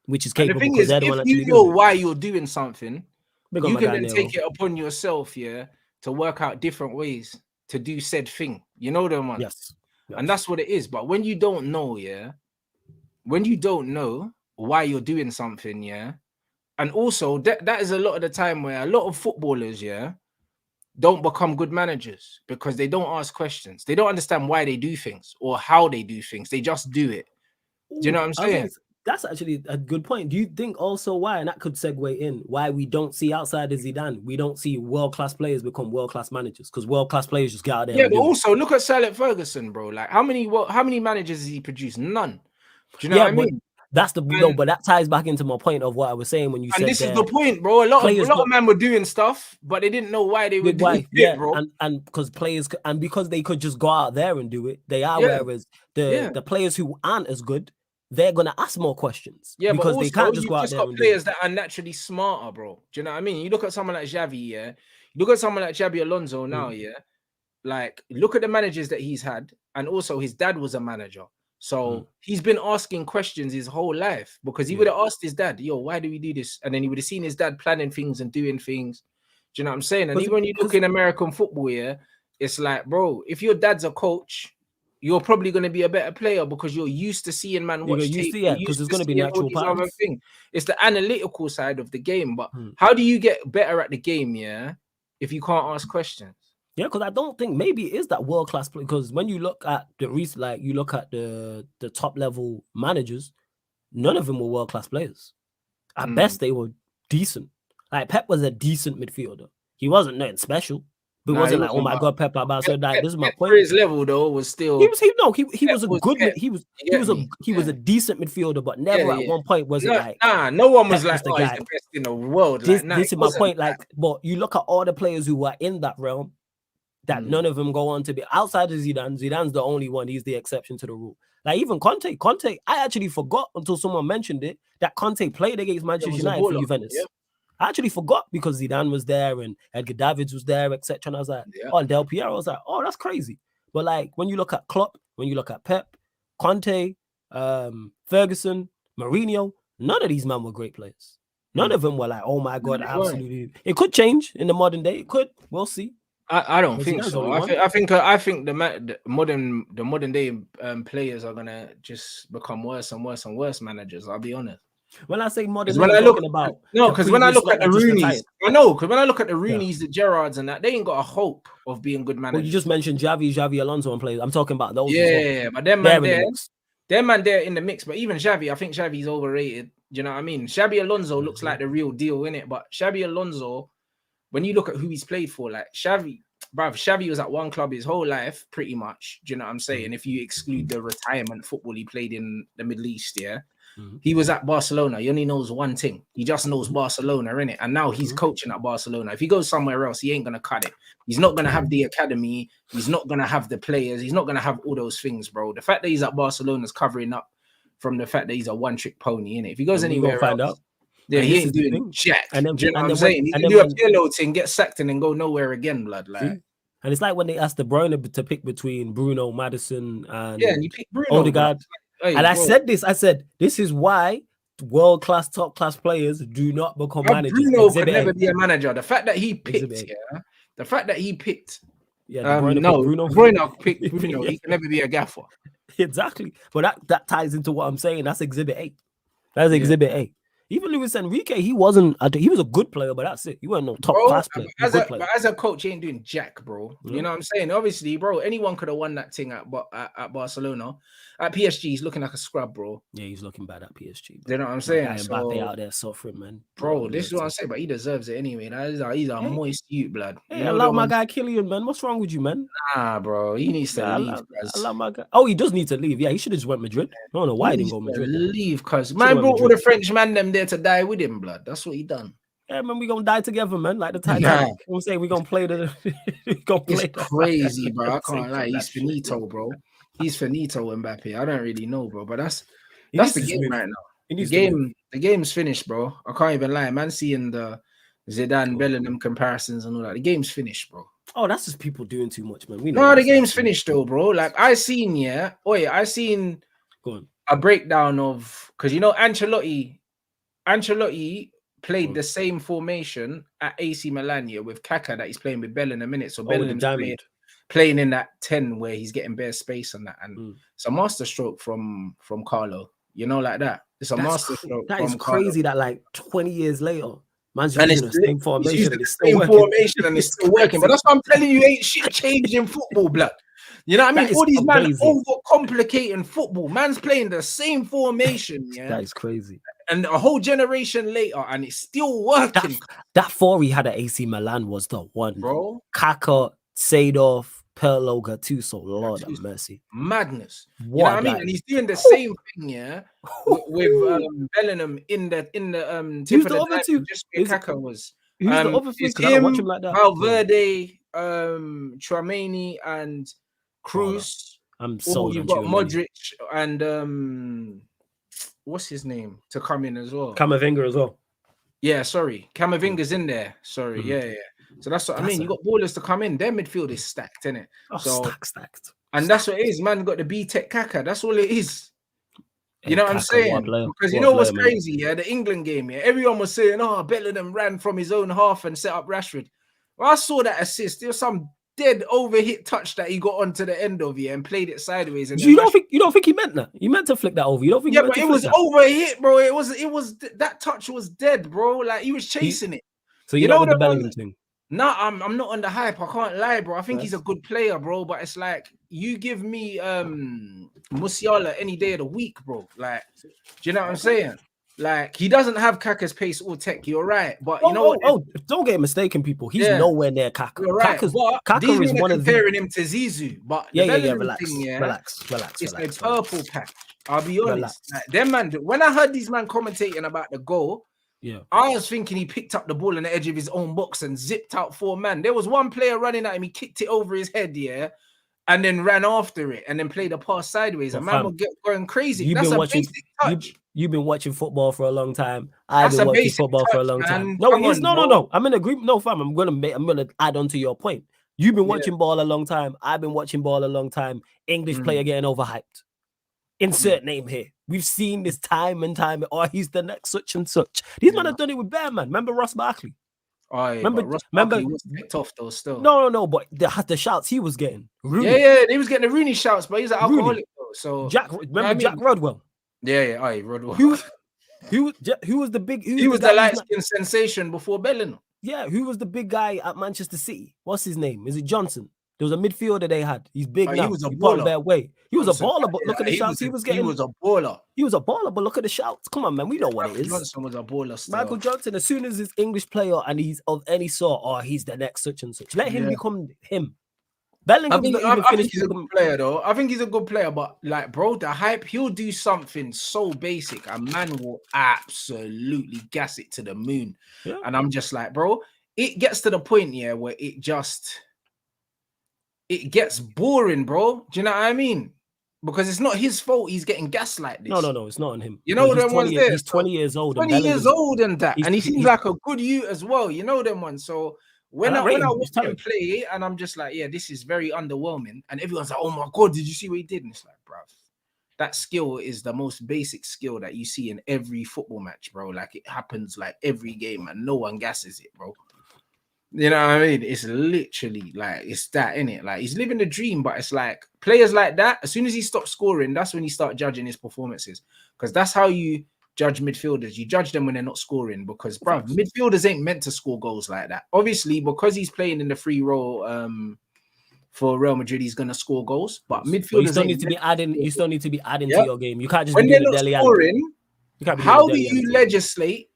B: which is capable.
A: And the thing is, if you know why you're doing something, you can then take it upon yourself, to work out different ways to do said thing. You know them ones.
B: Yes.
A: And that's what it is. But when you don't know, when you don't know why you're doing something, and also that is a lot of the time where a lot of footballers, don't become good managers because they don't ask questions. They don't understand why they do things or how they do things. They just do it. Do you know what I'm saying?
B: That's actually a good point. Do you think also why, and that could segue in, why we don't see outside of Zidane, we don't see world-class players become world-class managers? Because world-class players just get out there.
A: Yeah, but also look at Sir Alex Ferguson, bro. Like how many managers has he produced? None. Do you know what I mean?
B: That's but that ties back into my point of what I was saying when you said.
A: And this is the point, bro. A lot of men were doing stuff, but they didn't know why they were doing it, bro.
B: And because because they could just go out there and do it, they are. Whereas the players who aren't as good, they're gonna ask more questions. Yeah, because they can't just go out there.
A: Got players that are naturally smarter, bro. Do you know what I mean? You look at someone like Xavi, You look at someone like Xabi Alonso now, Like, look at the managers that he's had, and also his dad was a manager. So he's been asking questions his whole life because he would have asked his dad, yo, why do we do this? And then he would have seen his dad planning things and doing things. Do you know what I'm saying? And even when you look in American football, it's like, bro, if your dad's a coach, you're probably going to be a better player because you're used to seeing man watch tape.
B: Because there's going to be natural patterns.
A: It's the analytical side of the game. But how do you get better at the game, if you can't ask questions?
B: Yeah, because I don't think maybe it is that world class play. Because when you look at the top level managers, none of them were world class players. At best, they were decent. Like Pep was a decent midfielder. He wasn't nothing special, But it
A: Nah, he
B: wasn't like, oh
A: wasn't,
B: my
A: but
B: God, Pep, so like, this is my
A: Pep for
B: point.
A: his level though was still.
B: He was a
A: was
B: good
A: Pep.
B: he was
A: Yeah.
B: a decent midfielder, but never at one point was it like
A: no one was
B: Pep
A: like,
B: was the
A: oh,
B: guy.
A: he's the best in the world.
B: This
A: Like,
B: is my point. Like, but you look at all the players who were in that realm, that none of them go on to be outside of Zidane. Zidane's the only one. He's the exception to the rule. Like even Conte, I actually forgot until someone mentioned it that Conte played against Manchester United for Juventus. Yeah. I actually forgot because Zidane was there and Edgar Davids was there, etc. And I was like, oh, and Del Piero, I was like, oh, that's crazy. But like when you look at Klopp, when you look at Pep, Conte, Ferguson, Mourinho, none of these men were great players. None of them were like, oh my God, absolutely. It could change in the modern day. It could. We'll see.
A: I don't think so. I think the modern day players are gonna just become worse and worse and worse managers. I'll be honest.
B: When I say modern,
A: when I look at the Rooneys, I know because when I look at the Rooneys, the Gerrards, and that, they ain't got a hope of being good managers.
B: Well, you just mentioned Xavi Alonso and players. I'm talking about those.
A: Yeah, but them man there in the mix. But even Xavi, I think Xavi's overrated. Do you know what I mean? Xavi Alonso looks like the real deal, innit? But Xavi Alonso, when you look at who he's played for, like Xavi was at one club his whole life, pretty much. Do you know what I'm saying? If you exclude the retirement football he played in the Middle East, he was at Barcelona. He only knows one thing. He just knows Barcelona, innit? And now he's coaching at Barcelona. If he goes somewhere else, he ain't gonna cut it. He's not gonna have the academy. He's not gonna have the players. He's not gonna have all those things, bro. The fact that he's at Barcelona is covering up from the fact that he's a one-trick pony, innit? If he goes anywhere else, find out. Yeah, he ain't doing jack. And then, do you know what I'm saying? He can do a Pirlo thing, get sacked, and then go nowhere again, blood. Like,
B: and it's like when they asked De Bruyne to pick between Bruno, Madison, and
A: and you pick Bruno,
B: Odegaard. Hey, and I said this is why world-class, top-class players do not become managers.
A: Bruno could never be a manager. The fact that he picked, Bruyne picked Bruno, he can never be a gaffer.
B: Exactly. But that ties into what I'm saying. That's Exhibit 8. That's Exhibit 8. Even Luis Enrique, he was a good player, but that's it. He wasn't no top class player.
A: But as a coach, he ain't doing jack, bro. You know what I'm saying? Obviously, bro, anyone could have won that thing at Barcelona. At PSG, he's looking like a scrub, bro.
B: Yeah, he's looking bad at PSG.
A: You know what I'm saying?
B: Mbappe out there suffering, man.
A: Bro, this is what I'm saying, but he deserves it anyway. He's a moist youth, blood.
B: Hey, I love my guy Kylian, man. What's wrong with you, man?
A: Nah, bro. He needs to leave.
B: I love my guy. Oh, he does need to leave. Yeah, he should have just went Madrid. I don't know why he didn't go Madrid.
A: Leave, cuz man brought all the French man them there to die with him, blood. That's what he done.
B: Yeah, man, we gonna die together, man. Like the Titanic. You know what I'm saying? We gonna play
A: It's crazy, bro. I can't lie. He's finito, bro. He's finito, Mbappe. I don't really know, bro. But that's the game right now. The game's finished, bro. I can't even lie. Man, seeing the Zidane, Bellingham comparisons and all that. The game's finished, bro.
B: Oh, that's just people doing too much, man.
A: The game's finished though, bro. Like I seen a breakdown of, because you know Ancelotti played the same formation at AC Milan with Kaka that he's playing with Bellingham in it. So Bellingham's playing in that 10 where he's getting bare space on that. And it's a masterstroke from Carlo. You know, like that. It's a masterstroke.
B: That is crazy that like 20 years later, man's using the same formation and
A: it's still working. But that's what I'm telling you, ain't shit changing football, blood. You know what I mean? All these men overcomplicating football. Man's playing the same formation. Yeah,
B: that is crazy.
A: And a whole generation later, and it's still working.
B: That four he had at AC Milan was the one,
A: bro.
B: Kaka, Seedorf, Pirlo, Gattuso, Lord of mercy,
A: madness. You know what I mean? And he's doing the same thing, yeah, with Bellingham in the
B: tip of the other two.
A: Just where Kaka was.
B: Who's the other three? I don't watch him like that.
A: Valverde, Tchouaméni, and Cruz. You've got Modric and what's his name to come in as well?
B: Camavinga as well.
A: Yeah, sorry. Camavinga's in there. Sorry. Yeah. So that's what I mean. You got ballers to come in. Their midfield is stacked, innit?
B: Stacked.
A: And that's what it is, man. Got the B-Tech Kaka. That's all it is. You know what I'm saying? Because you know what's crazy, yeah? The England game, yeah? Everyone was saying, oh, Bellingham ran from his own half and set up Rashford. Well, I saw that assist. There was some dead overhit touch that he got onto the end of and played it sideways. And
B: you don't think he meant that? He meant to flick that over. You don't think?
A: Yeah, but it was overhit, bro. It was that touch was dead, bro. Like he was chasing it.
B: So you know what the Bellingham thing?
A: No, I'm not on the hype. I can't lie, bro. I think he's a good player, bro. But it's like you give me Musiala any day of the week, bro. Like, do you know what I'm saying? Like, he doesn't have Kaka's pace or tech. You're right, but you know what?
B: Don't get mistaken, people. He's
A: Yeah.
B: nowhere near Kaka.
A: You're right.
B: Kaka
A: These
B: is
A: men
B: one
A: are
B: of the.
A: comparing him to Zizou, but the Bellingham
B: Relax,
A: thing,
B: relax.
A: It's a purple pack. I'll be honest. Like, them man, when I heard these man commentating about the goal, I was thinking he picked up the ball on the edge of his own box and zipped out 4 men. There was one player running at him. He kicked it over his head, and then ran after it and then played a pass sideways. A man will get going crazy. That's a basic touch.
B: You've been watching football for a long time. I've been watching football for a long time. No, I'm in agreement. No, fam. I'm gonna add on to your point. You've been watching ball a long time. I've been watching ball a long time. English player getting overhyped. Insert name here. We've seen this time and time. Or he's the next such and such. These men have done it with Bear, man. Remember Ross Barkley?
A: Remember, he was picked off though. Still,
B: no. But the shouts he was getting.
A: Rooney. He was getting the Rooney shouts, but he's an alcoholic though. So
B: Jack Rodwell.
A: Rodwell.
B: Who was the big?
A: He was the light skin sensation before Bellingham.
B: Yeah, who was the big guy at Manchester City? What's his name? Is it Johnson? There was a midfielder they had. He's big now.
A: He was a baller.
B: He was a baller, but look at the shouts he was getting.
A: He was a baller.
B: He was a baller, but look at the shouts. Come on, man. We know what it is.
A: Johnson was a baller still.
B: Michael Johnson, as soon as he's English player and he's of any sort, he's the next such and such. Let him become him. Bellingham.
A: I think he's a good player, though. I think he's a good player, but like, bro, the hype, he'll do something so basic, a man will absolutely gas it to the moon. Yeah. And I'm just like, bro, it gets to the point where it gets boring, bro. Do you know what I mean? Because it's not his fault he's getting gassed like this.
B: No, it's not on him.
A: You know them ones there.
B: He's 20 years old.
A: 20 years old and that. And he seems like a good youth as well. You know them ones. So when I watch him play, and I'm just like, this is very underwhelming. And everyone's like, oh my God, did you see what he did? And it's like, bro, that skill is the most basic skill that you see in every football match, bro. Like, it happens like every game and no one gasses it, bro. You know what I mean? It's literally like, it's that, innit? Like, he's living the dream, but it's like players like that, as soon as he stops scoring, that's when you start judging his performances. Because that's how you judge midfielders. You judge them when they're not scoring, because, bro, midfielders ain't meant to score goals like that. Obviously, because he's playing in the free role for Real Madrid, he's going to score goals. But midfielders
B: still need to be adding. You still need to be adding to your game. You can't just
A: when
B: be
A: they're not scoring. How do you legislate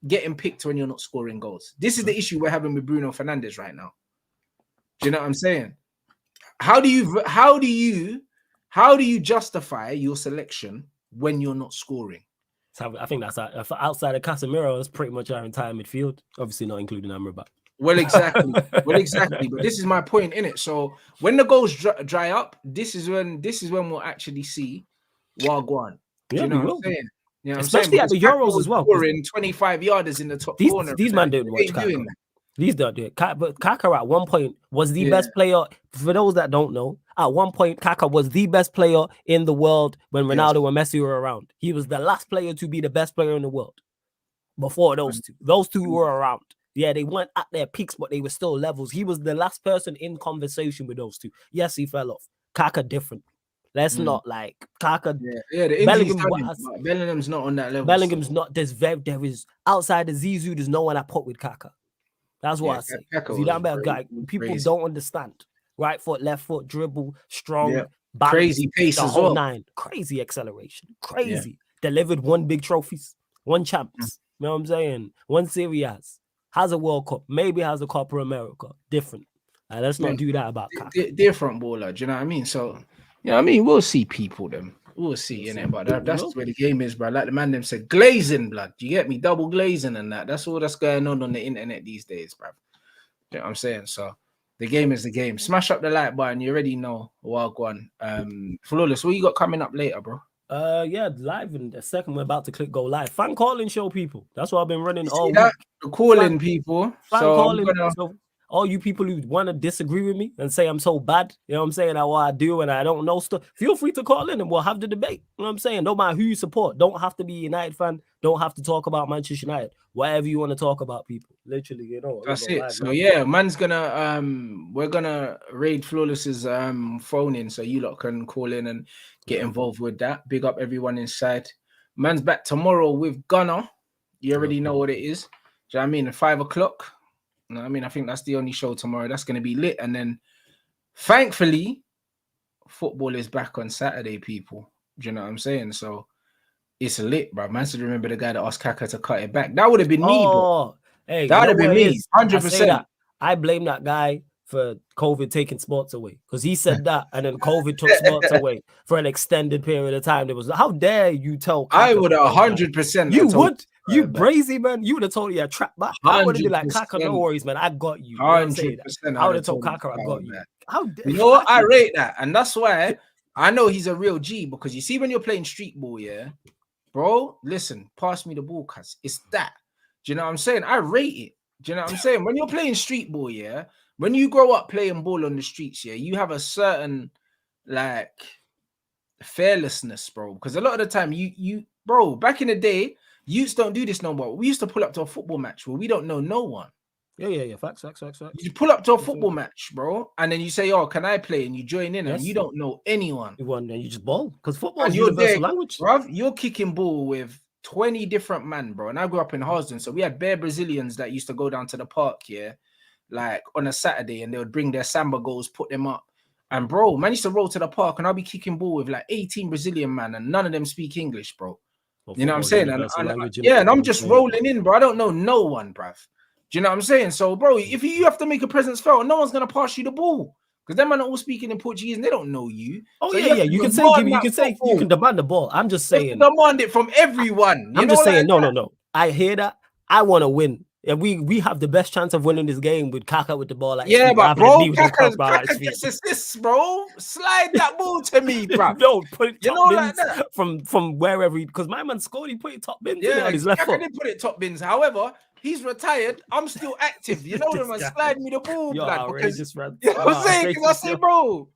A: getting picked when you're not scoring goals? This is the issue we're having with Bruno Fernandes right now. Do you know what I'm saying? How do you justify your selection when you're not scoring?
B: So I think that's outside of Casemiro. That's pretty much our entire midfield. Obviously, not including Amrabat.
A: Well, exactly. But this is my point, innit? So when the goals dry up, this is when we'll actually see Wagwan. Do you know what I'm saying? You know,
B: especially at the Euros as well.
A: Scoring 25 yarders in the top corner.
B: These man didn't watch Kaka. These don't do it. But Kaka at one point was the best player. For those that don't know, at one point Kaka was the best player in the world when Ronaldo and Messi were around. He was the last player to be the best player in the world before those two. Those two were around. Yeah, they weren't at their peaks, but they were still levels. He was the last person in conversation with those two. Yes, he fell off. Kaka different. Let's not like Kaka.
A: The Bellingham's not on that level.
B: Bellingham's not. There is outside of Zizou. There's no one I put with Kaka. That's what I say. You don't better guy. People don't understand. Right foot, left foot, dribble, strong, balance,
A: crazy pace as well.
B: 9, crazy acceleration, crazy. Delivered 1 big trophies, 1 champs. You know what I'm saying? 1 Serie A's. Has a World Cup. Maybe has a Copa America. Different. Let's not do that about Kaka.
A: Different baller. Do you know what I mean? So. Yeah, I mean, we'll see people them. We'll see, innit? But that's where the game is, bro. Like the man them said, glazing, blood. You get me? Double glazing and that. That's all that's going on the internet these days, bro. You know what I'm saying? So the game is the game. Smash up the like button. You already know. Wild one. Flawless, what you got coming up later, bro?
B: Live in a second. We're about to click go live. Fan calling show, people. That's what I've been running all week.
A: The calling people.
B: Fan calling. So all you people who want to disagree with me and say I'm so bad, you know what I'm saying, what I do and I don't know stuff, feel free to call in and we'll have the debate. You know what I'm saying? Don't matter who you support. Don't have to be a United fan. Don't have to talk about Manchester United. Whatever you want to talk about, people. Literally, you know.
A: That's it. Live, so yeah, man's gonna we're gonna raid Flawless's phone in, so you lot can call in and get involved with that. Big up everyone inside. Man's back tomorrow with Gunner. You already know what it is. Do you know what I mean? At 5 o'clock. I mean, I think that's the only show tomorrow. That's going to be lit. And then, thankfully, football is back on Saturday, people. Do you know what I'm saying? So, It's lit, bro. Man should remember the guy that asked Kaka to cut it back. That would have been me, bro.
B: Oh, hey,
A: That
B: you
A: would
B: know
A: have been
B: what it
A: me,
B: is? I say
A: 100%.
B: that. I blame that guy for COVID taking sports away because he said that, and then COVID took sports away for an extended period of time. There was how dare you tell? Kaka
A: I would have
B: to go back?
A: 100%.
B: You
A: have told
B: would, you brazy man. You would have told you trap back. I would have been like, Kaka, no
A: 100%.
B: worries, man. I got you. You know what I'm saying?
A: 100%.
B: I would have told Kaka, I got you.
A: That.
B: How dare
A: You know what? I rate that, and that's why I know he's a real G, because you see when you're playing street ball, yeah, bro. Listen, pass me the ball, cuz it's that. Do you know what I'm saying? I rate it. Do you know what I'm saying? When you're playing street ball, yeah, when you grow up playing ball on the streets, yeah, you have a certain like fearlessness, bro. Because a lot of the time, bro, back in the day, youths don't do this no more. We used to pull up to a football match where we don't know no one.
B: Yeah. Facts.
A: You pull up to a football match, bro, and then you say, "Oh, can I play?" And you join in, and you don't know anyone.
B: You want, and you just ball because football is
A: you're
B: universal language,
A: bruv. You're kicking ball with 20 different men, bro. And I grew up in Harsden, so we had bare Brazilians that used to go down to the park, yeah, like on a Saturday, and they would bring their samba goals, put them up. And bro, man used to roll to the park, and I'll be kicking ball with like 18 Brazilian man, and none of them speak English, bro. Well, you know what I'm saying? And I'm just rolling in, bro. I don't know no one, bruv. Do you know what I'm saying? So, bro, if you have to make a presence felt, no one's gonna pass you the ball. Because them man are all speaking in Portuguese and they don't know you.
B: Oh,
A: so
B: yeah. You can say, you can demand the ball. I'm just saying.
A: Demand it from everyone.
B: I'm just saying, no. I hear that. I want to win. And we have the best chance of winning this game with Kaka with the ball. Like,
A: yeah, but bro, Kaka gets assists, bro. Slide that ball to me, bro.
B: No, put it top bins
A: like that.
B: from wherever, because my man scored, he put it top bins on his left
A: Kaka
B: foot.
A: didn't put it top bins. However, he's retired. I'm still active. You know them and slide me the ball,
B: outrageous, man.
A: You know what I'm saying? Because I say, bro. You know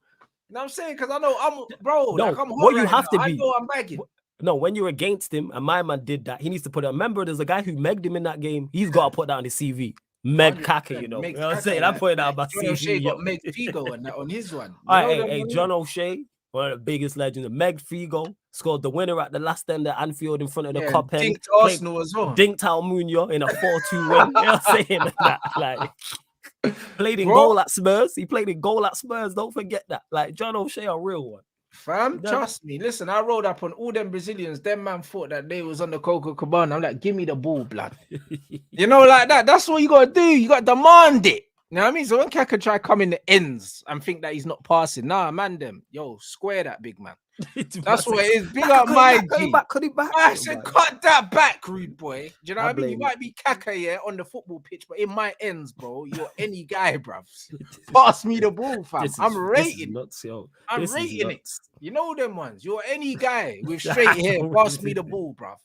A: what I'm saying? Because I know I'm, bro.
B: No,
A: like I'm
B: what you have to be.
A: I know I'm bagging.
B: No, when you're against him, and my man did that, he needs to put it. Remember, there's a guy who megged him in that game. He's got to put that on his CV. Meg Kaka, you know what I'm saying? I put it out my CV.
A: O'Shea got Meg Figo on his one.
B: All right, hey, John O'Shea, one of the biggest legends. Meg Figo scored the winner at the last end at Anfield in front of the cup end.
A: Dinked Arsenal as well.
B: Dinked Almunia in a 4-2 win. You know what I'm saying? Like, played in goal at Spurs. He played in goal at Spurs. Don't forget that. Like, John O'Shea, a real one.
A: Fam, trust me. Listen, I rolled up on all them Brazilians. Them man thought that they was on the Copacabana. I'm like, give me the ball, blood. You know, like that. That's what you got to do. You got to demand it. You know what I mean? So when Kaka try come in the ends and think that he's not passing, nah, man, them. Yo, square that big man. That's what it is. Big up my G.
B: Cut it back.
A: I said, cut that back, rude boy. Do you know what I mean? You might be Kaka, yeah, on the football pitch, but in my ends, bro, you're any guy, bruv. Pass me the ball, fam. I'm rating. I'm rating it. You know them ones. You're any guy with straight hair. Pass me the ball, bruv.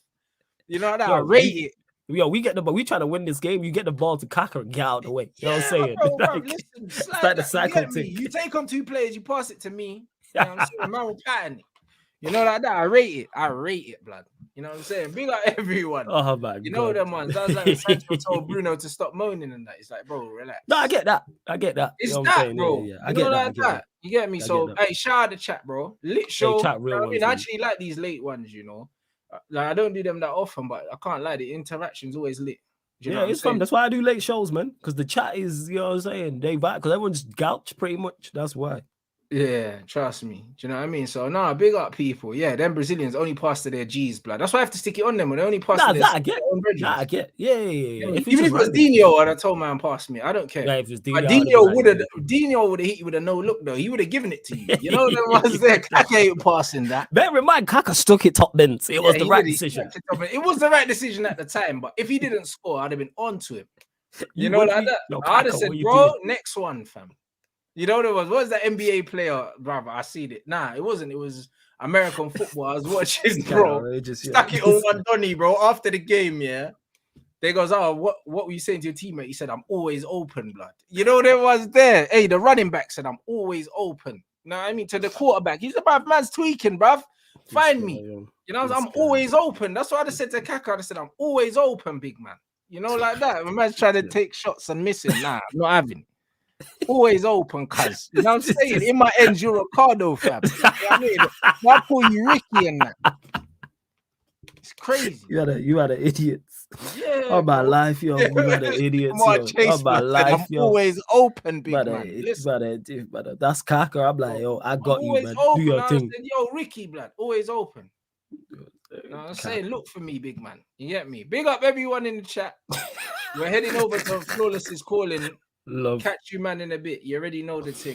A: You know that? I rate it.
B: Yo, we get the ball. We trying to win this game. You get the ball to Kaka and get out of the way. You know what I'm saying?
A: Bro, listen, it's like the cycle thing. You take on two players, you pass it to me. You know what I'm saying? Man will pattern it. You know, like that. I rate it, blood. You know what I'm saying? Big like everyone.
B: Oh man,
A: you know them ones. That's like Sancho told Bruno to stop moaning and that. It's like, bro, relax.
B: No, I get that.
A: It's
B: you know
A: that, bro. Yeah. I get that. You get me? So, hey, shout out the chat, bro. Lit show.
B: Hey, chat, real
A: I mean, I actually like these late ones. You know, like I don't do them that often, but I can't lie. The interaction's always lit.
B: It's fun. That's why I do late shows, man. Because the chat is, you know what I'm saying? They vibe because everyone's gouch pretty much. That's why.
A: Yeah, trust me. Do you know what I mean? So nah, big up people. Yeah, them Brazilians only pass to their G's, blood. That's why I have to stick it on them when they only pass to their
B: I get. Yeah.
A: Even if it was Dino, I'd have told man pass me. I don't care.
B: Yeah, if it's
A: Dino would have hit you with a no look though. He would have given it to you. You know them ones there. Kaka ain't passing that.
B: Bear in mind, Kaka stuck it top bins. It was the right decision.
A: It was the right decision at the time, but if he didn't score, I'd have been on to him. You know like that. I'd have said, bro, next one, fam. You know what was that NBA player, brother? I seen it. Nah, it wasn't. It was American football. I was watching, bro. Stuck it on one Donny, bro. After the game, yeah. They goes, oh, what were you saying to your teammate? He said, I'm always open, blood. You know there was there. Hey, the running back said, I'm always open. You know what I mean? To the quarterback. He's about man's tweaking, bruv. Find me. You know, I'm always open. That's what I said to Kaka. I said, I'm always open, big man. You know, like that. My man's trying to take shots and missing. Nah, I'm not having. Always open, cuz. You know what I'm saying? In my ends, you're Ricardo, fam. You know what I mean? I call you Ricky and that. It's crazy.
B: You had an idiots.
A: Yeah.
B: Oh, my life, yo. You had an idiots. Oh, my life, yo.
A: Always open, big man.
B: But that's Kaka. I'm like, yo, I got you, man.
A: Open.
B: Do your thing.
A: Said, yo, Ricky, blood. Always open. No, I'm saying, look for me, big man. You get me? Big up everyone in the chat. We're heading over to Flawless is calling.
B: Love.
A: Catch you, man, in a bit. You already know the thing.